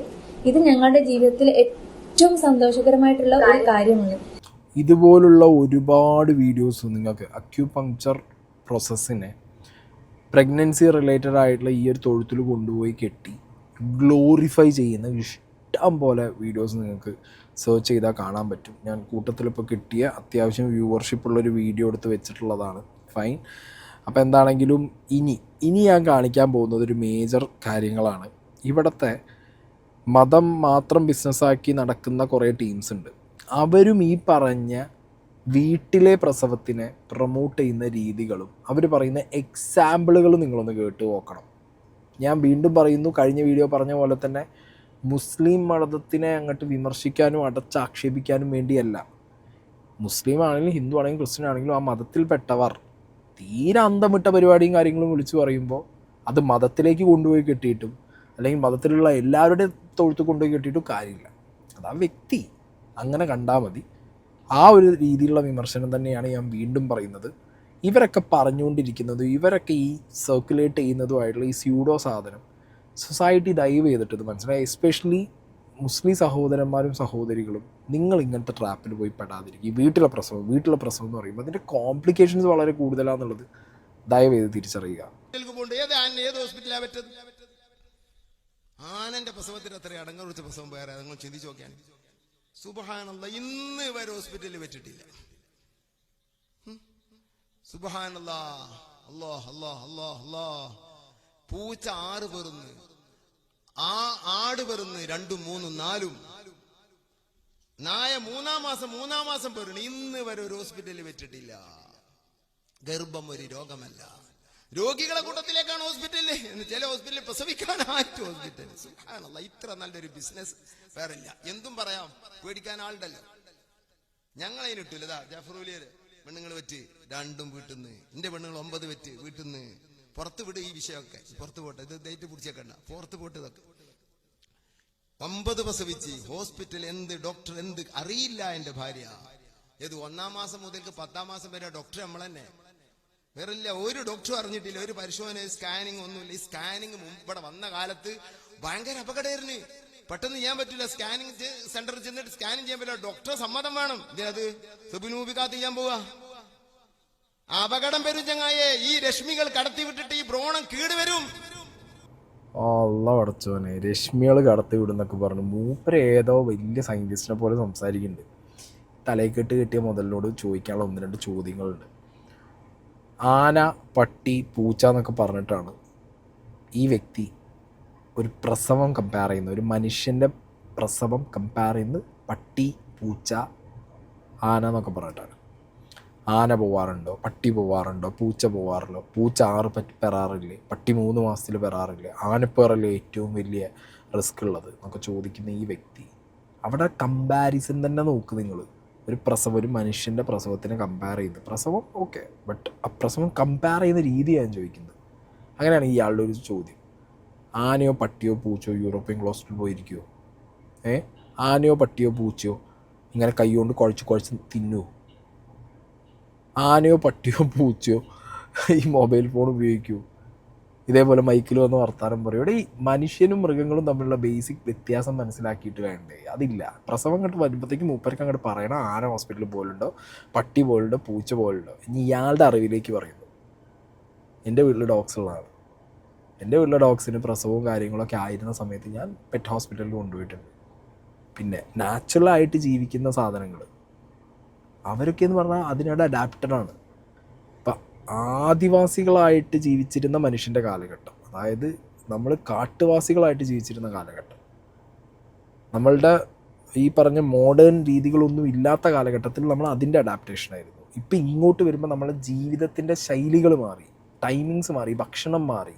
ഇത് ഞങ്ങളുടെ ജീവിതത്തിൽ ഏറ്റവും സന്തോഷകരമായിട്ടുള്ള ഒരു കാര്യമാണ്. ഇതുപോലുള്ള ഒരുപാട് വീഡിയോസ് നിങ്ങൾക്ക് അക്യൂപങ്ക്ചർ പ്രോസസ്സിനെ പ്രഗ്നൻസി റിലേറ്റഡ് ആയിട്ടുള്ള ഈ ഒരു തൊഴുത്തിൽ കൊണ്ടുപോയി കെട്ടി ഗ്ലോറിഫൈ ചെയ്യുന്ന ഇഷ്ടം പോലെ വീഡിയോസ് നിങ്ങൾക്ക് സെർച്ച് ചെയ്താൽ കാണാൻ പറ്റും. ഞാൻ കൂട്ടത്തിലിപ്പോൾ കിട്ടിയ അത്യാവശ്യം വ്യൂവർഷിപ്പുള്ളൊരു വീഡിയോ എടുത്ത് വെച്ചിട്ടുള്ളതാണ്. ഫൈൻ. അപ്പോൾ എന്താണെങ്കിലും ഇനി ഞാൻ കാണിക്കാൻ പോകുന്നത് ഒരു മേജർ കാര്യങ്ങളാണ്. ഇവിടുത്തെ മതം മാത്രം ബിസിനസ്സാക്കി നടക്കുന്ന കുറേ ടീംസ് ഉണ്ട്. അവരും ഈ പറഞ്ഞ വീട്ടിലെ പ്രസവത്തിനെ പ്രൊമോട്ട് ചെയ്യുന്ന രീതികളും അവർ പറയുന്ന എക്സാമ്പിളുകളും നിങ്ങളൊന്ന് കേട്ട് നോക്കണം. ഞാൻ വീണ്ടും പറയുന്നു, കഴിഞ്ഞ വീഡിയോ പറഞ്ഞ പോലെ തന്നെ മുസ്ലിം മതത്തിനെ അങ്ങോട്ട് വിമർശിക്കാനും അടച്ചാക്ഷേപിക്കാനും വേണ്ടിയല്ല. മുസ്ലിം ആണെങ്കിലും ഹിന്ദു ആണെങ്കിലും ക്രിസ്ത്യൻ ആണെങ്കിലും ആ മതത്തിൽപ്പെട്ടവർ തീരെ അന്തമിട്ട പരിപാടിയും കാര്യങ്ങളും വിളിച്ചു പറയുമ്പോൾ അത് മതത്തിലേക്ക് കൊണ്ടുപോയി കെട്ടിയിട്ടും അല്ലെങ്കിൽ മതത്തിലുള്ള എല്ലാവരുടെയും തൊഴുത്ത് കൊണ്ടുപോയി കെട്ടിയിട്ടും കാര്യമില്ല. അത് ആ വ്യക്തി അങ്ങനെ കണ്ടാൽ മതി. ആ ഒരു രീതിയിലുള്ള വിമർശനം തന്നെയാണ് ഞാൻ വീണ്ടും പറയുന്നത്. ഇവരൊക്കെ പറഞ്ഞുകൊണ്ടിരിക്കുന്നത്, ഇവരൊക്കെ ഈ സർക്കുലേറ്റ് ചെയ്യുന്നതുമായിട്ടുള്ള ഈ സ്യൂഡോ സാധനം സൊസൈറ്റി ദയവ് ചെയ്തിട്ട് ഇത് മനസ്സിലായി. എസ്പെഷ്യലി മുസ്ലിം സഹോദരന്മാരും സഹോദരികളും നിങ്ങൾ ഇങ്ങനത്തെ ട്രാപ്പിൽ പോയി പെടാതിരിക്കും. ഈ വീട്ടിലെ പ്രസവം എന്ന് പറയുമ്പോൾ അതിൻ്റെ കോംപ്ലിക്കേഷൻസ് വളരെ കൂടുതലാണെന്നുള്ളത് ദയവ് ചെയ്ത് തിരിച്ചറിയുക. ആനന്റെ പ്രസവത്തിന് അത്ര അടങ്ങൽ വിളിച്ച പ്രസവം വേറെ നിങ്ങൾ ചിന്തിച്ചു നോക്കിയാൽ സുബ്ഹാനല്ലാഹ്, ഇന്ന് വരെ ഹോസ്പിറ്റലിൽ വെച്ചിട്ടില്ല. സുബ്ഹാനല്ലാഹ്, അല്ലാഹ് അല്ലാഹ് അല്ലാഹ് അല്ലാഹ്. പൂച്ച 6 പെറുന്ന്, ആ ആട് പെറുന്ന് 2, 3, 4. നായ മൂന്നാം മാസം പേരുണ്ട്, ഇന്ന് വരെ ഒരു ഹോസ്പിറ്റലിൽ വെച്ചിട്ടില്ല. ഗർഭം ഒരു രോഗമല്ല, രോഗികളെ കൂട്ടത്തിലേക്കാണ് ഹോസ്പിറ്റലിൽ. ചില ഹോസ്പിറ്റലിൽ പ്രസവിക്കാനായിട്ട് ഹോസ്പിറ്റൽ. സുബ്ഹാനല്ലാഹ്, ഇത്ര നല്ലൊരു ബിസിനസ് വേറില്ല. എന്തും പറയാം, പേടിക്കാൻ ആളുണ്ടല്ലോ. ഞങ്ങളതിനിട്ടില്ല. ജാഫറൂലിയര് പെണ്ണുങ്ങൾ വെറ്റ് 2 വീട്ടിൽ നിന്ന്, എന്റെ പെണ്ണുങ്ങൾ 9 വെറ്റ് വീട്ടിൽ നിന്ന്. പുറത്ത് വിട് ഈ വിഷയമൊക്കെ, പുറത്ത് പോട്ടെ, ഇത് ഡേറ്റ് പിടിച്ചേക്കണ്ട, പുറത്ത് പോട്ട് ഇതൊക്കെ. 9 പ്രസവിച്ച് ഹോസ്പിറ്റൽ എന്ത് ഡോക്ടർ എന്ത് അറിയില്ല. എന്റെ ഭാര്യ ഏത് 1-ാം മാസം മുതൽക്ക് 10-ാം മാസം വരെ ഡോക്ടർ നമ്മൾ തന്നെ, വേറില്ല ഒരു ഡോക്ടറും അറിഞ്ഞിട്ടില്ല. ഒരു പരിശോധന സ്കാനിങ് ഒന്നുമില്ല. ഈ സ്കാനിങ് ഇവിടെ വന്ന കാലത്ത് ഭയങ്കര അപകടമായിരുന്നു. പെട്ടെന്ന് ചെയ്യാൻ പറ്റില്ല. സ്കാനിങ് സെന്ററിൽ ചെന്നിട്ട് സ്കാനിങ് ചെയ്യാൻ പറ്റില്ല, ഡോക്ടറെ സമ്മതം വേണം. ഇതിനത് സുബിനൂപിക്കാത്ത് ചെയ്യാൻ പോവാ, അപകടം വരും ചങ്ങായേ. ഈ രശ്മികൾ കടത്തി വിട്ടിട്ട് ഈ ഭ്രോണം കേടുവരും. അല്ല പടച്ചോനെ, രശ്മികൾ കടത്തി വിടുന്നൊക്കെ പറഞ്ഞു. മൂപ്പര് ഏതോ വലിയ സയൻറ്റിസ്റ്റിനെ പോലെ സംസാരിക്കുന്നുണ്ട്. തലയ്ക്കെട്ട് കിട്ടിയ മുതലിനോട് ചോദിക്കാനുള്ള 1-2 ചോദ്യങ്ങളുണ്ട്. ആന, പട്ടി, പൂച്ച എന്നൊക്കെ പറഞ്ഞിട്ടാണ് ഈ വ്യക്തി ഒരു പ്രസവം കമ്പയർ ചെയ്യുന്നത്. ഒരു മനുഷ്യൻ്റെ പ്രസവം കമ്പയർ ചെയ്യുന്നത് പട്ടി, പൂച്ച, ആന എന്നൊക്കെ പറഞ്ഞിട്ടാണ്. ആന പോവാറുണ്ടോ, പട്ടി പോവാറുണ്ടോ, പൂച്ച പോവാറുണ്ടോ? പൂച്ച 6 പെറാറില്ലേ, പട്ടി 3 മാസത്തിൽ പെറാറില്ലേ, ആനപ്പേറല്ലേ ഏറ്റവും വലിയ റിസ്ക് ഉള്ളത് എന്നൊക്കെ ചോദിക്കുന്ന ഈ വ്യക്തി അവിടെ കമ്പാരിസൺ തന്നെ നോക്ക് നിങ്ങൾ. ഒരു പ്രസവം, ഒരു മനുഷ്യൻ്റെ പ്രസവത്തിനെ കമ്പയർ ചെയ്യുന്നത്. പ്രസവം ഓക്കെ, ബട്ട് ആ പ്രസവം കമ്പയർ ചെയ്യുന്ന രീതിയാണ് ചോദിക്കുന്നത്. അങ്ങനെയാണ് ഇയാളുടെ ഒരു ചോദ്യം. ആനയോ പട്ടിയോ പൂച്ചയോ യൂറോപ്യൻ ക്ലോസ്റ്റിൽ പോയിരിക്കുമോ? ആനയോ പട്ടിയോ പൂച്ചയോ ഇങ്ങനെ കൈ കൊണ്ട് കുഴച്ച് തിന്നുമോ? ആനയോ പട്ടിയോ പൂച്ചയോ ഈ മൊബൈൽ ഫോൺ ഉപയോഗിക്കുമോ? ഇതേപോലെ മൈക്കിൽ വന്ന് വർത്താനം പറയും. ഇവിടെ ഈ മനുഷ്യനും മൃഗങ്ങളും തമ്മിലുള്ള ബേസിക് വ്യത്യാസം മനസ്സിലാക്കിയിട്ട് വേണ്ടേ? അതില്ല. പ്രസവം അങ്ങോട്ട് വരുമ്പോഴത്തേക്ക് മൂപ്പർക്ക് അങ്ങോട്ട് പറയണം ആന ഹോസ്പിറ്റലിൽ പോലുണ്ടോ, പട്ടി പോലുണ്ടോ, പൂച്ച പോലുണ്ടോ. ഇനി ഇയാളുടെ അറിവിലേക്ക് പറയുന്നു. എൻ്റെ വീട്ടിൽ ഡോഗ്സ് ഉള്ളതാണ്. എൻ്റെ വീട്ടിലെ ഡോഗ്സിന് പ്രസവവും കാര്യങ്ങളൊക്കെ ആയിരുന്ന സമയത്ത് ഞാൻ പെറ്റ് ഹോസ്പിറ്റലിൽ കൊണ്ടുപോയിട്ടുണ്ട്. പിന്നെ നാച്ചുറലായിട്ട് ജീവിക്കുന്ന സാധനങ്ങൾ അവരൊക്കെ എന്ന് പറഞ്ഞാൽ അതിനോട് അഡാപ്റ്റഡാണ്. ഇപ്പം ആദിവാസികളായിട്ട് ജീവിച്ചിരുന്ന മനുഷ്യൻ്റെ കാലഘട്ടം, അതായത് നമ്മൾ കാട്ടുവാസികളായിട്ട് ജീവിച്ചിരുന്ന കാലഘട്ടം, നമ്മളുടെ ഈ പറഞ്ഞ മോഡേൺ രീതികളൊന്നും ഇല്ലാത്ത കാലഘട്ടത്തിൽ നമ്മൾ അതിൻ്റെ അഡാപ്റ്റേഷനായിരുന്നു. ഇപ്പം ഇങ്ങോട്ട് വരുമ്പോൾ നമ്മളെ ജീവിതത്തിൻ്റെ ശൈലികൾ മാറി, ടൈമിങ്സ് മാറി, ഭക്ഷണം മാറി,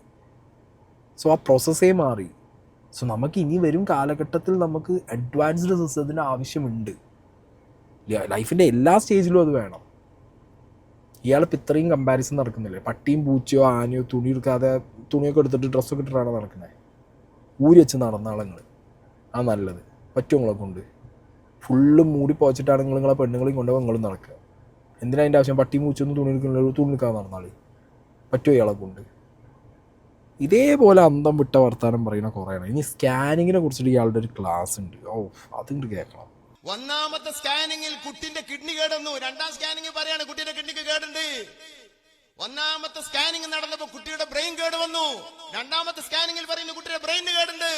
സോ ആ പ്രോസസ്സേ മാറി. സോ നമുക്ക് ഇനി വരും കാലഘട്ടത്തിൽ നമുക്ക് അഡ്വാൻസ്ഡ് സിസ്റ്റത്തിൻ്റെ ആവശ്യമുണ്ട്. ലൈഫിൻ്റെ എല്ലാ സ്റ്റേജിലും അത് വേണം. ഇയാളിപ്പോൾ ഇത്രയും കമ്പാരിസൺ നടക്കുന്നില്ലേ? പട്ടിയും പൂച്ചയോ ആനയോ തുണി എടുക്കാതെ തുണിയൊക്കെ എടുത്തിട്ട് ഡ്രസ്സൊക്കെ ഇട്ടിട്ടാണ് നടക്കുന്നത്. ഊരി വെച്ച് നടന്ന ആളങ്ങൾ ആ നല്ലത് പറ്റുമോ? നിങ്ങളെ കൊണ്ട് ഫുള്ള് മൂടി പോച്ചിട്ടാണ് നിങ്ങളെ പെണ്ണുങ്ങളെയും കൊണ്ടുപോയി നിങ്ങളും നടക്കുക. എന്തിനാ അതിൻ്റെ ആവശ്യം? പട്ടിയും പൂച്ചയൊന്നും തുണി എടുക്കാതെ നടന്നാൾ പറ്റുമോ ഇയാളെ കൊണ്ട്? ഇതേപോലെ അന്തം വിട്ട വർത്താനം പറയുന്ന കുറേയാണ്. ഇനി സ്കാനിങ്ങിനെ കുറിച്ചിട്ട് ഇയാളുടെ ഒരു ക്ലാസ് ഉണ്ട്. അതുകൊണ്ട് കേൾക്കണം. 1-ാമത്തെ സ്കാനിങ്ങിൽ കുട്ടിന്റെ കിഡ്നി കേടുന്നു. 2-ാം സ്കാനിങ് പറയാണ് കുട്ടിയുടെ കിഡ്നിക്ക് കേടുണ്ട്. 1-ാമത്തെ സ്കാനിങ് നടന്നപ്പോ കുട്ടിയുടെ ബ്രെയിൻ കേട് വന്നു. 2-ാമത്തെ സ്കാനിങ്ങിൽ പറയുന്നു കുട്ടിയുടെ ബ്രെയിൻ കേടുണ്ട്,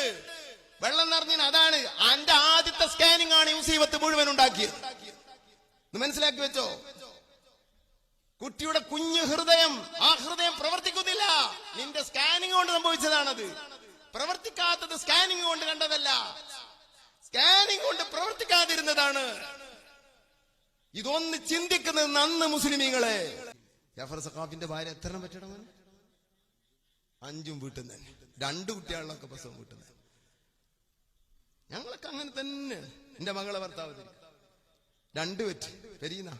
വെള്ളം നിറഞ്ഞ. അതാണ് എന്റെ ആദ്യത്തെ സ്കാനിങ് ആണ് യൂസീബത്ത് മുഴുവൻ ഉണ്ടാക്കിയത്. മനസ്സിലാക്കി വെച്ചോ. കുട്ടിയുടെ കുഞ്ഞു ഹൃദയം, ആ ഹൃദയം പ്രവർത്തിക്കുന്നില്ല. നിന്റെ സ്കാനിങ് കൊണ്ട് സംഭവിച്ചതാണത്. പ്രവർത്തിക്കാത്തത് സ്കാനിങ് കൊണ്ട് കണ്ടതല്ല, സ്കാനിങ് കൊണ്ട് പ്രവർത്തിക്കാതിരുന്നതാണ്. ഇതൊന്ന് ചിന്തിക്കുന്നത് നന്ന് മുസ്ലിമീങ്ങളെ. ജാഫർ സഖാഫിന്റെ ഭാര്യ എത്ര പറ്റണം? 5 വീട്ടിൽ നിന്ന് തന്നെ, 2 കുട്ടികളിലൊക്കെ പ്രസവം വീട്ടിൽ നിന്ന്. ഞങ്ങളൊക്കെ അങ്ങനെ തന്നെ. എന്റെ മകളെ ഭർത്താവ് 2 വെറ്റ് പെരീന.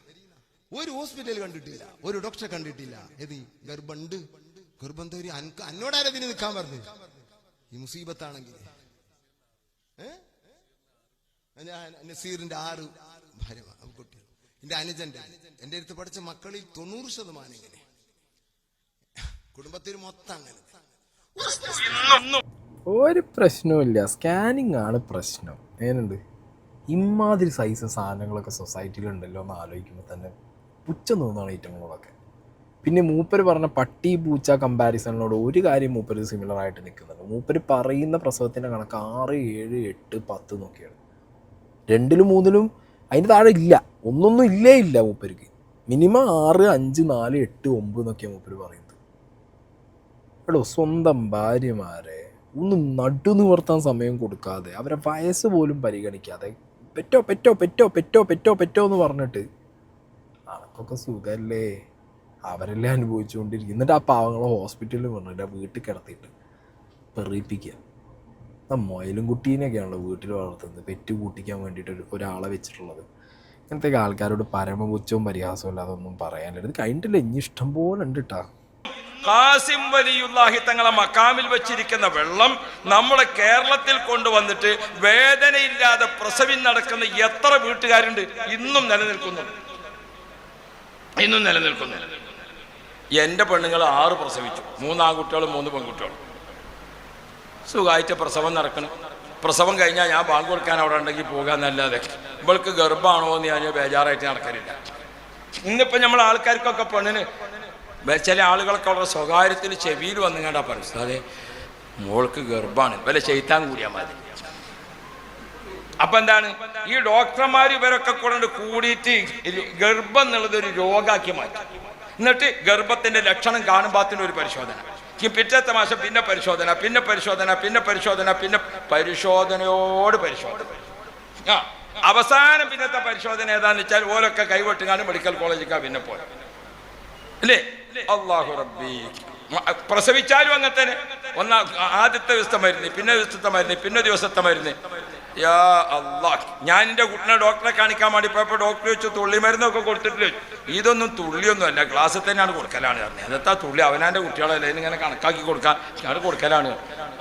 ഒരു ഹോസ്പിറ്റൽ കണ്ടിട്ടില്ല, ഒരു ഡോക്ടറെ കണ്ടിട്ടില്ല. ഏത് ഗർഭമുണ്ട്, ഗർഭം തോരി അന്നോടാരതിന് നിൽക്കാൻ പറഞ്ഞു. ഈ മുസീബത്താണെങ്കിൽ നസീറിന്റെ 6 ഭാര്യ കുട്ടികൾ, എന്റെ അനുജന്റെ, എന്റെ അടുത്ത് പഠിച്ച മക്കളിൽ 90% ഇങ്ങനെ, കുടുംബത്തിൽ മൊത്തം അങ്ങനെ. ഒരു പ്രശ്നവുമില്ല, സ്കാനിങ് ആണ് പ്രശ്നം. ഏനുണ്ട് ഇമാതിരി സൈസ് സാധനങ്ങളൊക്കെ സൊസൈറ്റിയിലുണ്ടല്ലോ എന്ന് ആലോചിക്കുമ്പോൾ തന്നെ പുച്ഛം തോന്നുകയാണ് ഐറ്റങ്ങളൊക്കെ. പിന്നെ മൂപ്പര് പറഞ്ഞ പട്ടി പൂച്ച കമ്പാരിസണിനോട് ഒരു കാര്യം മൂപ്പര് സിമിലർ ആയിട്ട് നിൽക്കുന്നുണ്ട്. മൂപ്പര് പറയുന്ന പ്രസവത്തിൻ്റെ കണക്ക് 6, 7, 8, 10 എന്നൊക്കെയാണ്. 2-ലും 3-ലും അതിന് താഴെ ഇല്ല, ഒന്നൊന്നും ഇല്ല മൂപ്പർക്ക്. മിനിമം 6, 5, 4, 8, 9 എന്നൊക്കെയാണ് മൂപ്പര് പറയുന്നത്. എടോ, സ്വന്തം ഭാര്യമാരെ ഒന്ന് നടുനിവർത്താൻ സമയം കൊടുക്കാതെ, അവരെ വയസ്സ് പോലും പരിഗണിക്കാതെ പെറ്റോ പെറ്റോ പെറ്റോ പെറ്റോ പെറ്റോ പെറ്റോ എന്ന് പറഞ്ഞിട്ട് അനക്കൊക്കെ സുഖമല്ലേ, അവരെല്ലാം അനുഭവിച്ചുകൊണ്ടിരിക്കും. എന്നിട്ട് ആ പാവങ്ങളെ ഹോസ്പിറ്റലിൽ കൊണ്ടിട്ട് വീട്ടിൽ കിടത്തിയിട്ട് പെറിയിപ്പിക്കുക. മൊയലും കുട്ടീനെയൊക്കെയാണല്ലോ വീട്ടിൽ വളർത്തുന്നത്, പെറ്റ് കൂട്ടിക്കാൻ വേണ്ടിയിട്ട് ഒരാളെ വെച്ചിട്ടുള്ളത്. ഇങ്ങനത്തെ ആൾക്കാരോട് പരമപുച്ഛവും പരിഹാസവും അല്ലാതെ ഒന്നും പറയാനില്ല. ഇത് കഴിഞ്ഞിട്ടില്ല, ഇനി ഇഷ്ടം പോലെ ഉണ്ട് കേട്ടാ. ഖാസിം വലിയുല്ലാഹി തങ്ങളെ മക്കാമിൽ വെച്ചിരിക്കുന്ന വെള്ളം നമ്മുടെ കേരളത്തിൽ കൊണ്ടുവന്നിട്ട് വേദനയില്ലാതെ പ്രസവി നടക്കുന്ന എത്ര വീട്ടുകാരുണ്ട് ഇന്നും നിലനിൽക്കുന്നു. എൻ്റെ പെണ്ണുങ്ങൾ 6 പ്രസവിച്ചു, 3 ആൺകുട്ടികളും 3 പെൺകുട്ടികളും. സുഖമായിട്ട് പ്രസവം നടക്കണം. പ്രസവം കഴിഞ്ഞാൽ ഞാൻ ബാങ്ക് കൊടുക്കാൻ അവിടെ ഉണ്ടെങ്കിൽ പോകാന്നല്ലാതെ ഇവൾക്ക് ഗർഭമാണോ എന്ന് ഞാൻ ബേജാറായിട്ട് നടക്കലില്ല. ഇന്നിപ്പോൾ നമ്മൾ ആൾക്കാർക്കൊക്കെ പെണ്ണിന് ചില ആളുകളൊക്കെ അവരുടെ സ്വകാര്യത്തിൽ ചെവിയിൽ വന്നു കണ്ടാ പറയും, അതെ മോൾക്ക് ഗർഭമാണ്, വല്ല ചെയ്ത്താൻ കൂടിയാൽ മതി. അപ്പൊ എന്താണ് ഈ ഡോക്ടർമാർ ഇവരൊക്കെ കൂടിയിട്ട് ഗർഭം എന്നുള്ളത് ഒരു രോഗാക്കി മാറ്റി. എന്നിട്ട് ഗർഭത്തിന്റെ ലക്ഷണം കാണുമ്പോഴത്തേനും ഒരു പരിശോധന, പിറ്റത്തെ മാസം പിന്നെ പരിശോധന, പിന്നെ പരിശോധന, പിന്നെ പരിശോധന, പിന്നെ പരിശോധനയോട് പരിശോധന. അവസാനം പിന്നത്തെ പരിശോധന ഏതാന്ന് വെച്ചാൽ ഓരൊക്കെ കൈവെട്ടുകാണ് മെഡിക്കൽ കോളേജിക്കാ പിന്നെ പോലെ അല്ലേ. അല്ലാഹു റബ്ബി. പ്രസവിച്ചാലും അങ്ങനെ തന്നെ. ആദ്യത്തെ ദിവസത്തെ മരുന്ന്, പിന്നെ ദിവസത്തെ മരുന്ന്, പിന്നെ ദിവസത്തെ മരുന്ന്. യാ അല്ലാഹ്. ഞാൻ എൻ്റെ കുട്ടിനെ ഡോക്ടറെ കാണിക്കാൻ വേണ്ടി പോയപ്പോൾ ഡോക്ടർ വെച്ച് തുള്ളി മരുന്നൊക്കെ കൊടുത്തിട്ടില്ല. ഇതൊന്നും തുള്ളിയൊന്നും അല്ല, ക്ലാസ്സിൽ തന്നെയാണ് കൊടുക്കലാണ് പറഞ്ഞത്. അതെത്താ തുള്ളി, അവനാൻ്റെ കുട്ടികളല്ലേ ഇങ്ങനെ കണക്കാക്കി കൊടുക്കാൻ ഞാൻ കൊടുക്കലാണ്.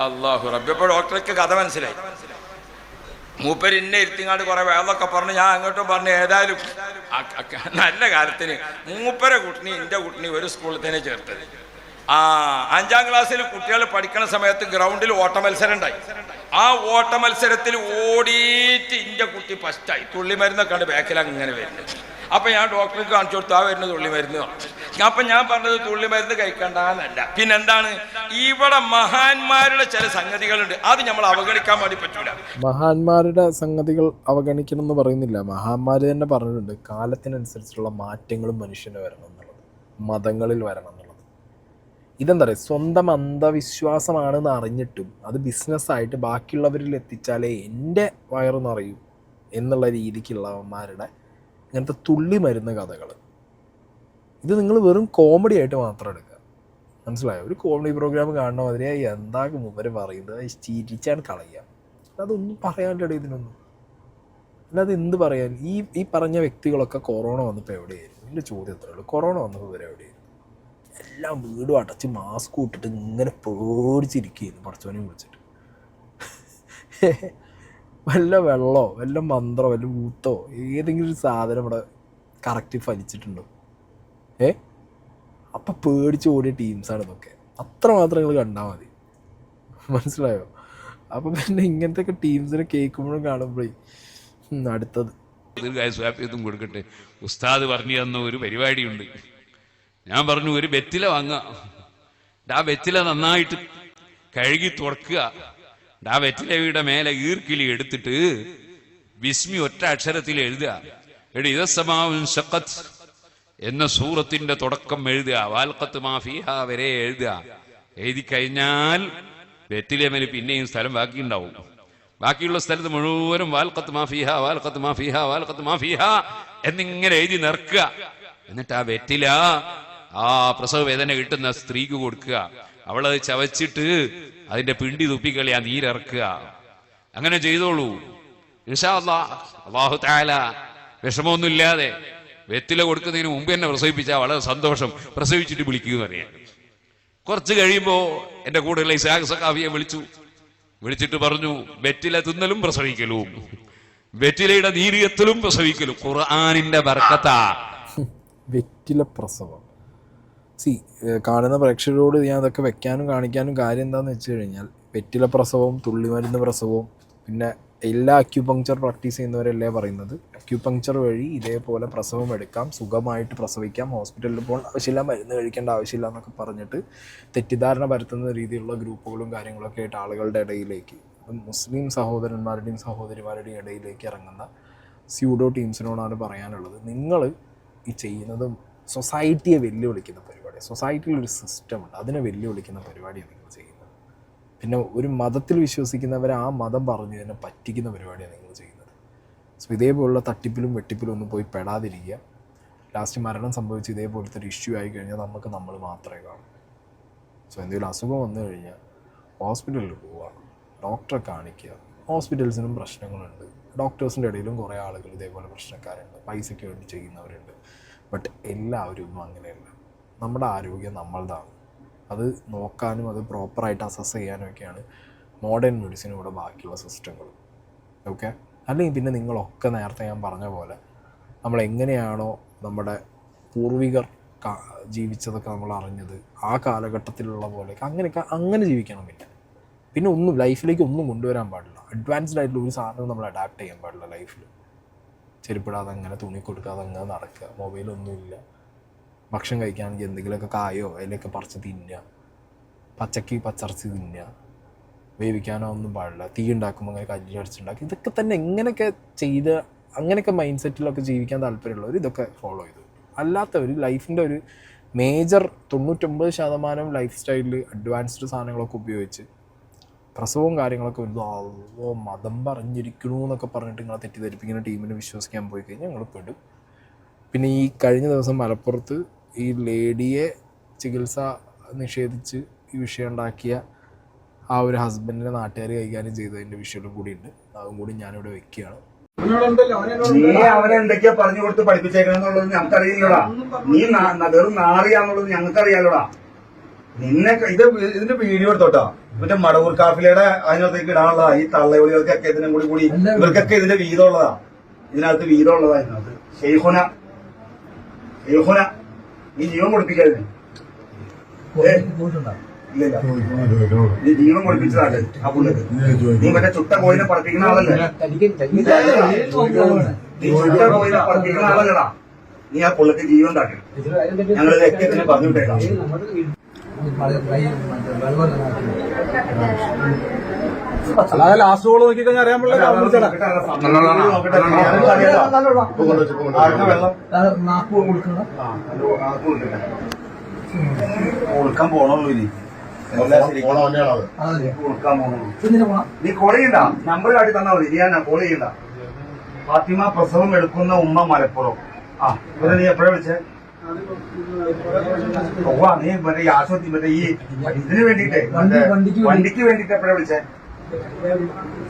അല്ലാഹു റബ്ബി. അപ്പോൾ ഡോക്ടർക്ക് കഥ മനസ്സിലായി. മൂപ്പര് ഇന്നെ ഇരുത്തിങ്ങാണ്ട് കുറെ വേളൊക്കെ പറഞ്ഞ് ഞാൻ അങ്ങോട്ടും പറഞ്ഞു. ഏതായാലും നല്ല കാലത്തിന് മൂപ്പരെ കുട്ടിനി എൻ്റെ കുട്ടിനി ഒരു സ്കൂളിൽ തന്നെ ചേർത്തത്. 5ാം ക്ലാസ്സിൽ കുട്ടികൾ പഠിക്കണ സമയത്ത് ഗ്രൗണ്ടിൽ ഓട്ട മത്സരം ഉണ്ടായി. ആ ഓട്ട മത്സരത്തിൽ ഓടിയിട്ട് എൻ്റെ കുട്ടി ഫസ്റ്റായി. തുള്ളി മരുന്നൊക്കെ ഉണ്ട് ബാക്കിൽ അങ്ങനെ വരുന്നത്. അപ്പം ഞാൻ ഡോക്ടർക്ക് കാണിച്ചു കൊടുത്തു, ആ വരുന്നത് തുള്ളി മരുന്ന്. അപ്പം ഞാൻ പറഞ്ഞത് തുള്ളി മരുന്ന് കഴിക്കണ്ടെന്നല്ല, പിന്നെന്താണ് ഇവിടെ മഹാന്മാരുടെ ചില സംഗതികളുണ്ട്, അത് നമ്മൾ അവഗണിക്കാൻ വേണ്ടി പറ്റൂല. മഹാന്മാരുടെ സംഗതികൾ അവഗണിക്കണം എന്ന് പറയുന്നില്ല. മഹാന്മാർ തന്നെ പറഞ്ഞിട്ടുണ്ട് കാലത്തിനനുസരിച്ചുള്ള മാറ്റങ്ങളും മനുഷ്യന് വരണം എന്നുള്ളത്, മതങ്ങളിൽ വരണം എന്നുള്ളത്. ഇതെന്താ പറയുക, സ്വന്തം അന്ധവിശ്വാസമാണെന്ന് അറിഞ്ഞിട്ടും അത് ബിസിനസ്സായിട്ട് ബാക്കിയുള്ളവരിൽ എത്തിച്ചാലേ എൻ്റെ വയറൊന്നും അറിയൂ എന്നുള്ള രീതിക്കുള്ളവന്മാരുടെ ഇങ്ങനത്തെ തുള്ളി മരുന്ന് കഥകൾ. ഇത് നിങ്ങൾ വെറും കോമഡി ആയിട്ട് മാത്രം എടുക്കുക, മനസ്സിലായോ? ഒരു കോമഡി പ്രോഗ്രാം കാണുന്ന മാതിരി എന്താക്കും മുമ്പര് പറയുന്നത് ചിരിച്ചാണ് കളയുക. അതൊന്നും പറയാനില്ല ഇതിനൊന്നും. അല്ലാതെ എന്ത് പറയാൻ? ഈ പറഞ്ഞ വ്യക്തികളൊക്കെ കൊറോണ വന്നപ്പോൾ എവിടെയായിരുന്നു? എൻ്റെ ചോദ്യം എത്രയേ ഉള്ളൂ. കൊറോണ വന്നപ്പോൾ ഇവരെ എവിടെയായിരുന്നു? എല്ലാം വീടും അടച്ച് മാസ്ക് ഇട്ടിട്ട് ഇങ്ങനെ പേടിച്ചിരിക്കുകയായിരുന്നു പടച്ചോനെ വിളിച്ചിട്ട്. വല്ല വെള്ളമോ വല്ല മന്ത്രമോ വല്ല ഊത്തോ ഏതെങ്കിലും ഒരു സാധനം ഇവിടെ കറക്റ്റ് ഫലിച്ചിട്ടുണ്ടോ? അപ്പം പേടിച്ച് ഓടിയ ടീംസാണ് ഇതൊക്കെ. അത്രമാത്രം നിങ്ങൾ കണ്ടാൽ മതി, മനസ്സിലായോ? അപ്പം പിന്നെ ഇങ്ങനത്തെ ടീംസിനെ കേൾക്കുമ്പോഴും കാണുമ്പോഴേ അടുത്തത് ദീർഘായുസ്വാപ്യത്തും കൊടുക്കട്ടെ. ഉസ്താദ് പറഞ്ഞു തന്ന ഒരു പരിപാടിയുണ്ട്. ഞാൻ പറഞ്ഞു ഒരു വെറ്റില വാങ്ങുക, ആ വെറ്റില നന്നായിട്ട് കഴുകി തുറക്കുക, ആ വെറ്റിലയുടെ മേലെ ഈർക്കിലി എടുത്തിട്ട് ബിസ്മി ഒറ്റ അക്ഷരത്തിൽ എഴുതുക. ഇദസ്സമാഉൻ ശഖത്ത് എന്ന സൂറത്തിന്റെ തുടക്കം എഴുതുക, വാൽഖത്ത് മാ ഫീഹാ വരെ എഴുതുക. എഴുതി കഴിഞ്ഞാൽ വെറ്റില മേലെ പിന്നെയും സ്ഥലം ബാക്കി ഉണ്ടാവും. ബാക്കിയുള്ള സ്ഥലത്ത് മുഴുവനും വാൽഖത്ത് മാ ഫീഹാ, വാൽഖത്ത് മാ ഫീഹാ, വാൽഖത്ത് മാ ഫീഹാ എന്നിങ്ങനെ എഴുതി നിറക്കുക. എന്നിട്ട് ആ വെറ്റില ആ പ്രസവ വേദന കിട്ടുന്ന സ്ത്രീക്ക് കൊടുക്കുക. അവളത് ചവച്ചിട്ട് അതിന്റെ പിണ്ടി തുപ്പിക്കളി ആ നീരിറക്കുക. അങ്ങനെ ചെയ്തോളൂ ഇൻഷാ അല്ലാഹ്. അല്ലാഹു തആല വിഷമമൊന്നുമില്ലാതെ വെറ്റില കൊടുക്കുന്നതിന് മുമ്പ് തന്നെ പ്രസവിപ്പിച്ചാൽ വളരെ സന്തോഷം. പ്രസവിച്ചിട്ട് വിളിക്കുക അറിയാം. കുറച്ച് കഴിയുമ്പോൾ എൻ്റെ കൂടെയുള്ള ഇസ്ഹാഖ് സഖാഫിയെ വിളിച്ചിട്ട് പറഞ്ഞു, വെറ്റില തിന്നലും പ്രസവിക്കലും, വെറ്റിലയുടെ നീരിയത്തിലും പ്രസവിക്കലും ഖുർആനിന്റെ ബർക്കത്താ. വെറ്റില പ്രസവം. കാണുന്ന പ്രേക്ഷകരോട് ഞാൻ അതൊക്കെ വെക്കാനും കാണിക്കാനും കാര്യം എന്താണെന്ന് വെച്ച് കഴിഞ്ഞാൽ വെറ്റില പ്രസവവും തുള്ളിമരുന്ന് പ്രസവവും പിന്നെ എല്ലാ അക്യൂപങ്ക്ചർ പ്രാക്ടീസ് ചെയ്യുന്നവരല്ലേ പറയുന്നത് അക്യൂപങ്ക്ചർ വഴി ഇതേപോലെ പ്രസവം എടുക്കാം, സുഖമായിട്ട് പ്രസവിക്കാം, ഹോസ്പിറ്റലിൽ പോകേണ്ട ആവശ്യമില്ല, മരുന്ന് കഴിക്കേണ്ട ആവശ്യമില്ല എന്നൊക്കെ പറഞ്ഞിട്ട് തെറ്റിദ്ധാരണ പരത്തുന്ന രീതിയിലുള്ള ഗ്രൂപ്പുകളും കാര്യങ്ങളൊക്കെ ആയിട്ട് ആളുകളുടെ ഇടയിലേക്ക്, മുസ്ലിം സഹോദരന്മാരുടെയും സഹോദരിമാരുടെയും ഇടയിലേക്ക് ഇറങ്ങുന്ന സ്യൂഡോ ടീംസിനോടാണ് പറയാനുള്ളത്, നിങ്ങൾ ഈ ചെയ്യുന്നതും സൊസൈറ്റിയെ വെല്ലുവിളിക്കുന്ന പരിപാടി. സൊസൈറ്റിയിൽ ഒരു സിസ്റ്റമുണ്ട്, അതിനെ വെല്ലുവിളിക്കുന്ന പരിപാടിയാണ് നിങ്ങൾ ചെയ്യുന്നത്. പിന്നെ ഒരു മതത്തിൽ വിശ്വസിക്കുന്നവരെ ആ മതം പറഞ്ഞ് തന്നെ പറ്റിക്കുന്ന പരിപാടിയാണ് നിങ്ങൾ ചെയ്യുന്നത്. സോ ഇതേപോലുള്ള തട്ടിപ്പിലും വെട്ടിപ്പിലും ഒന്നും പോയി പെടാതിരിക്കുക. ലാസ്റ്റ് മരണം സംഭവിച്ച് ഇതേപോലത്തെ ഒരു ഇഷ്യൂ ആയി കഴിഞ്ഞാൽ നമുക്ക് നമ്മൾ മാത്രമേ കാണൂ. സോ എന്തെങ്കിലും അസുഖം വന്നു കഴിഞ്ഞാൽ ഹോസ്പിറ്റലിൽ പോവുക, ഡോക്ടറെ കാണിക്കുക. ഹോസ്പിറ്റൽസിനും പ്രശ്നങ്ങളുണ്ട്, ഡോക്ടേഴ്സിൻ്റെ ഇടയിലും കുറേ ആളുകൾ ഇതേപോലെ പ്രശ്നക്കാരുണ്ട്, പൈസയ്ക്ക് വേണ്ടി ചെയ്യുന്നവരുണ്ട്. ബട്ട് എല്ലാവരും ഒന്നും അങ്ങനെയല്ല. നമ്മുടെ ആരോഗ്യം നമ്മളതാണ്. അത് നോക്കാനും അത് പ്രോപ്പറായിട്ട് അസസ് ചെയ്യാനുമൊക്കെയാണ് മോഡേൺ മെഡിസിനും ഇവിടെ ബാക്കിയുള്ള സിസ്റ്റങ്ങൾ. ഓക്കെ, അല്ലെങ്കിൽ പിന്നെ നിങ്ങളൊക്കെ നേരത്തെ ഞാൻ പറഞ്ഞ പോലെ നമ്മളെങ്ങനെയാണോ നമ്മുടെ പൂർവികർ ജീവിച്ചതൊക്കെ നമ്മൾ അറിഞ്ഞത് ആ കാലഘട്ടത്തിലുള്ള പോലെ അങ്ങനെ ജീവിക്കണം. പിന്നെ ഒന്നും ലൈഫിലേക്ക് ഒന്നും കൊണ്ടുവരാൻ പാടില്ല. അഡ്വാൻസ്ഡ് ആയിട്ടുള്ള ഒരു സാധനവും നമ്മൾ അഡാപ്റ്റ് ചെയ്യാൻ പാടില്ല ലൈഫിൽ. ചെരുപ്പിടാതെ അങ്ങനെ, തുണി കൊടുക്കാതെ അങ്ങനെ നടക്കുക, മൊബൈലൊന്നുമില്ല. ഭക്ഷണം കഴിക്കുകയാണെങ്കിൽ എന്തെങ്കിലുമൊക്കെ കായോ അതിലൊക്കെ പറിച്ച് തിന്നുക, പച്ചക്ക് പച്ചറച്ച് തിന്നുക, വേവിക്കാനോ ഒന്നും പാടില്ല. തീ ഉണ്ടാക്കുമ്പോൾ അങ്ങനെ കല്ലിൽ അടിച്ചുണ്ടാക്കി, ഇതൊക്കെ തന്നെ എങ്ങനെയൊക്കെ ചെയ്ത് അങ്ങനെയൊക്കെ മൈൻഡ് സെറ്റിലൊക്കെ ജീവിക്കാൻ താല്പര്യമുള്ളവർ ഇതൊക്കെ ഫോളോ ചെയ്തു. അല്ലാത്തവർ ലൈഫിൻ്റെ ഒരു മേജർ 99% ലൈഫ് സ്റ്റൈലിൽ അഡ്വാൻസ്ഡ് സാധനങ്ങളൊക്കെ ഉപയോഗിച്ച് പ്രസവവും കാര്യങ്ങളൊക്കെ വരുമ്പോൾ മതം പറഞ്ഞിരിക്കണു എന്നൊക്കെ പറഞ്ഞിട്ട് നിങ്ങളെ തെറ്റിദ്ധരിപ്പിക്കുന്ന ടീമിനെ വിശ്വസിക്കാൻ പോയി കഴിഞ്ഞാൽ ഞങ്ങൾ പെടും. പിന്നെ ഈ കഴിഞ്ഞ ദിവസം മലപ്പുറത്ത് ഈ ലേഡിയെ ചികിത്സ നിഷേധിച്ച് ഈ വിഷയം ഉണ്ടാക്കിയ ആ ഒരു ഹസ്ബൻഡിനെ നാട്ടുകാർ കൈകാര്യം ചെയ്തതിൻ്റെ വിഷയം കൂടിയുണ്ട്. അതും കൂടി ഞാനിവിടെ വെക്കുകയാണ്. നീ അവനെ എന്തൊക്കെയാ പറഞ്ഞു കൊടുത്ത് പഠിപ്പിച്ചേക്കണെന്നുള്ളത് ഞങ്ങൾക്കറിയില്ലടാ. നീ വെറും നാറിയാന്നുള്ളത് ഞങ്ങൾക്കറിയാലോടാ. നിന്നെ ഇതിന്റെ വീഡിയോ എടുത്തോട്ടോ. മറ്റേ മടവൂർ കാഫിലയുടെ അതിനകത്തേക്ക് ഇടാനുള്ള ഈ തള്ളവിളികൾക്കൊക്കെ ഇതിനും കൂടി ഇവർക്കൊക്കെ ഇതിന്റെ വീതമുള്ളതാ. ഇതിനകത്ത് വീതമുള്ളതാ. ഇതിനകത്ത് ഷെയ്ഖുന നീ ജീവൻ കൊടുപ്പിക്കാതിന്. ഇല്ല, നീ ജീവൻ കൊടുപ്പിച്ചതാണ് ആ പുള്ളിക്ക്. നീ മറ്റേ ചുട്ട കോയിനെ പറപ്പിക്കുന്ന ആളല്ലേ? നീ ചുട്ട കോയിനെ പറപ്പിക്കുന്ന ആളല്ലടാ. നീ ആ പുള്ളിക്ക് ജീവൻ താക്കി. ഞങ്ങളിത് എക്കത്തിന് പറഞ്ഞു വിട്ടേക്കാം. ലാസ്റ്റ് ഗോൾ നോക്കി കഴിഞ്ഞാൽ അറിയാൻ കൊടുക്കാൻ പോണുള്ളൂ. ഇനി കൊടുക്കാൻ പോണുള്ളൂ. നീ കോൾ ചെയ്യണ്ട, നമ്പർ കാട്ടി തന്നാ മതി. നീ ഞാൻ കോൾ ചെയ്യണ്ട. ഫാത്തിമ പ്രസവം എടുക്കുന്ന ഉമ്മ മലപ്പുറം. ആ ഇവരെ നീ എപ്പോഴാ വിളിച്ചേ? നീ മറ്റേ ഈ ആശുപത്രി മറ്റേ ഈ ഇതിന് വേണ്ടിട്ടേ വണ്ടിക്ക് വേണ്ടിട്ട് എപ്പോഴാ വിളിച്ചേ?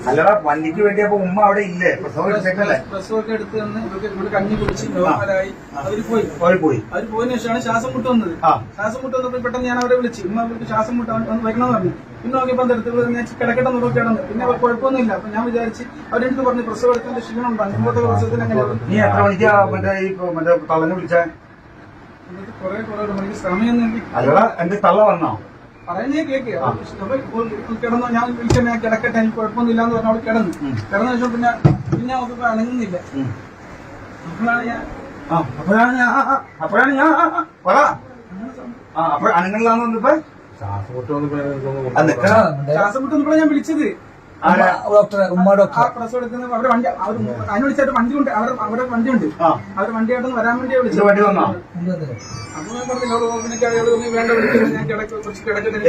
അല്ലടാ, വണ്ടിക്ക് വേണ്ടിയപ്പോ ഉമ്മ അവിടെ ഇല്ലേ? പ്രസവം എടുത്തേക്കല്ലേ? പ്രസവമൊക്കെ എടുത്ത് ഇവിടെ കഞ്ഞി കുടിച്ച് നോർമലായി അവര് പോയി. അവര് പോയതിനു ശേഷമാണ് ശ്വാസം മുട്ട് വന്നത്. ശ്വാസം മുട്ട് വന്നപ്പോൾ പെട്ടെന്ന് ഞാൻ അവരെ വിളിച്ചു. ഉമ്മ അവർക്ക് ശ്വാസം മുട്ട് വരണമെന്ന് പറഞ്ഞു. പിന്നെ നോക്കിയപ്പോൾ അടുത്ത് ഞാൻ കിടക്കട്ടെ നോക്കി കിടന്നു. പിന്നെ കുഴപ്പമൊന്നുമില്ല. അപ്പൊ ഞാൻ വിചാരിച്ച് അവരെടുത്ത് പറഞ്ഞു പ്രസവം എടുത്തതിന്റെ ക്ഷീണം ഉണ്ടാകും. മുമ്പത്തെ പ്രസവത്തിന് അങ്ങനെ. നീ എത്ര മണിക്കാ മറ്റേ തള്ളനെ വിളിച്ചേ? കുറെ മണിക്ക് സമയം അല്ലടാ, എന്റെ തള്ള വന്നോ? പറയുന്നേ കേക്ക്. കിടന്നു. ഞാൻ വിളിച്ച ഞാൻ കിടക്കട്ടെ, എനിക്ക് കുഴപ്പമൊന്നുമില്ല എന്ന് പറഞ്ഞു. അവൾ കിടന്ന ശേഷം പിന്നെ അവർക്ക് അണങ്ങുന്നില്ല. അപ്പോഴാണ് ഞാൻ അപ്പോൾ അണങ്ങളിലാന്ന് വന്നപ്പോ ശ്വാസം മുട്ട് വന്നപ്പോഴാണ് ഞാൻ വിളിച്ചത്. പ്രസവം എടുക്കുന്ന അവരുടെ വണ്ടി അതിന് വിളിച്ചായിട്ട് വണ്ടി ഉണ്ട്. അവരുടെ വണ്ടി ഉണ്ട്. അവരുടെ വണ്ടിയായിട്ട് വരാൻ വേണ്ടിയാ വിളിച്ചത്. വണ്ടി വന്നോ?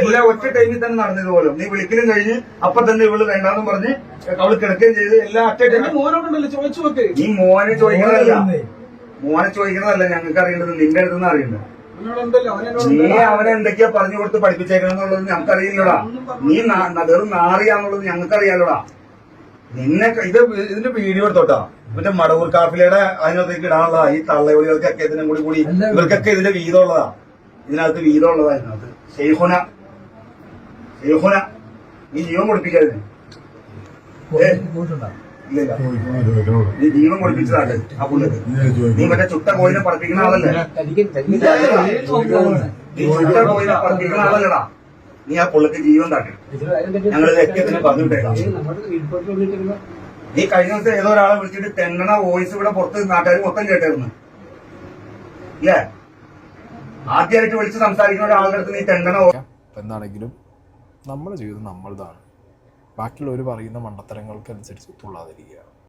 എല്ലാം ഒറ്റ ടൈമിൽ തന്നെ നടന്നത് പോലും. നീ വിളിക്കലും കഴിഞ്ഞ് അപ്പൊ തന്നെ ഇവള് വേണ്ടാന്നും പറഞ്ഞ് അവള് കിടക്കുകയും ചെയ്ത് എല്ലാം ഒറ്റ ടൈമിൽ. മോനോട്ടുണ്ടല്ലോ ചോദിച്ചു നോക്ക്. നീ മോനെ ചോദിക്കണതല്ല ഞങ്ങൾക്ക് അറിയേണ്ടത്, നിന്റെ അടുത്തുനിന്ന് അറിയേണ്ടത്. നീ അവനെ എന്തൊക്കെയാ പറഞ്ഞു കൊടുത്ത് പഠിപ്പിച്ചേക്കണെന്നുള്ളത് ഞങ്ങൾക്കറിയില്ലടാ. നീ വെറും നാറിയാന്നുള്ളത് ഞങ്ങൾക്കറിയാലോടാ. നിന്നെ ഇതിന്റെ വീഡിയോ എടുത്തോട്ടാ. മറ്റേ മടവൂർ കാഫിലയുടെ അതിനകത്തേക്ക് ഇടാനുള്ള ഈ തള്ളവിളികൾക്കൊക്കെ ഇതിനും കൂടി ഇവർക്കൊക്കെ ഇതിന്റെ വീതമുള്ളതാ. ഇതിനകത്ത് വീതമുള്ളതാ. ഇതിനകത്ത് ഷെയ്ഖുന നീ ജീവൻ കൊടുപ്പിക്കാതിന്. ഇല്ല, നീ ജീവൻ കൊടുപ്പിച്ചതാണ് ആ പുള്ളിക്ക്. നീ മറ്റേ ചുട്ട കോയിനെ പറപ്പിക്കുന്ന ആളല്ലേ? നീ ചുട്ട കോയിനെ പറപ്പിക്കുന്ന ആളല്ലടാ. നീ ആ പുള്ളിക്ക് ജീവൻ താക്കി. ഞങ്ങളിത് എക്കത്തിന് പറഞ്ഞു വിട്ടേക്കാം. നീ കഴിഞ്ഞ ദിവസം ഏതോ ഒരാളെ വിളിച്ചിട്ട് തെന്നണ വോയിസ് ഇവിടെ പുറത്ത് നാട്ടുകാർ മൊത്തം കേട്ടായിരുന്നു. ഇല്ലേ? ആദ്യമായിട്ട് വിളിച്ച് സംസാരിക്കുന്ന ഒരാളുടെ അടുത്ത് നീ തെന്നണ. എന്താണെങ്കിലും നമ്മുടെ ജീവിതം നമ്മളതാണ്. ബാക്കിയുള്ളവർ പറയുന്ന മണ്ടത്തരങ്ങൾക്കനുസരിച്ച് തുള്ളാതിരിക്കുക.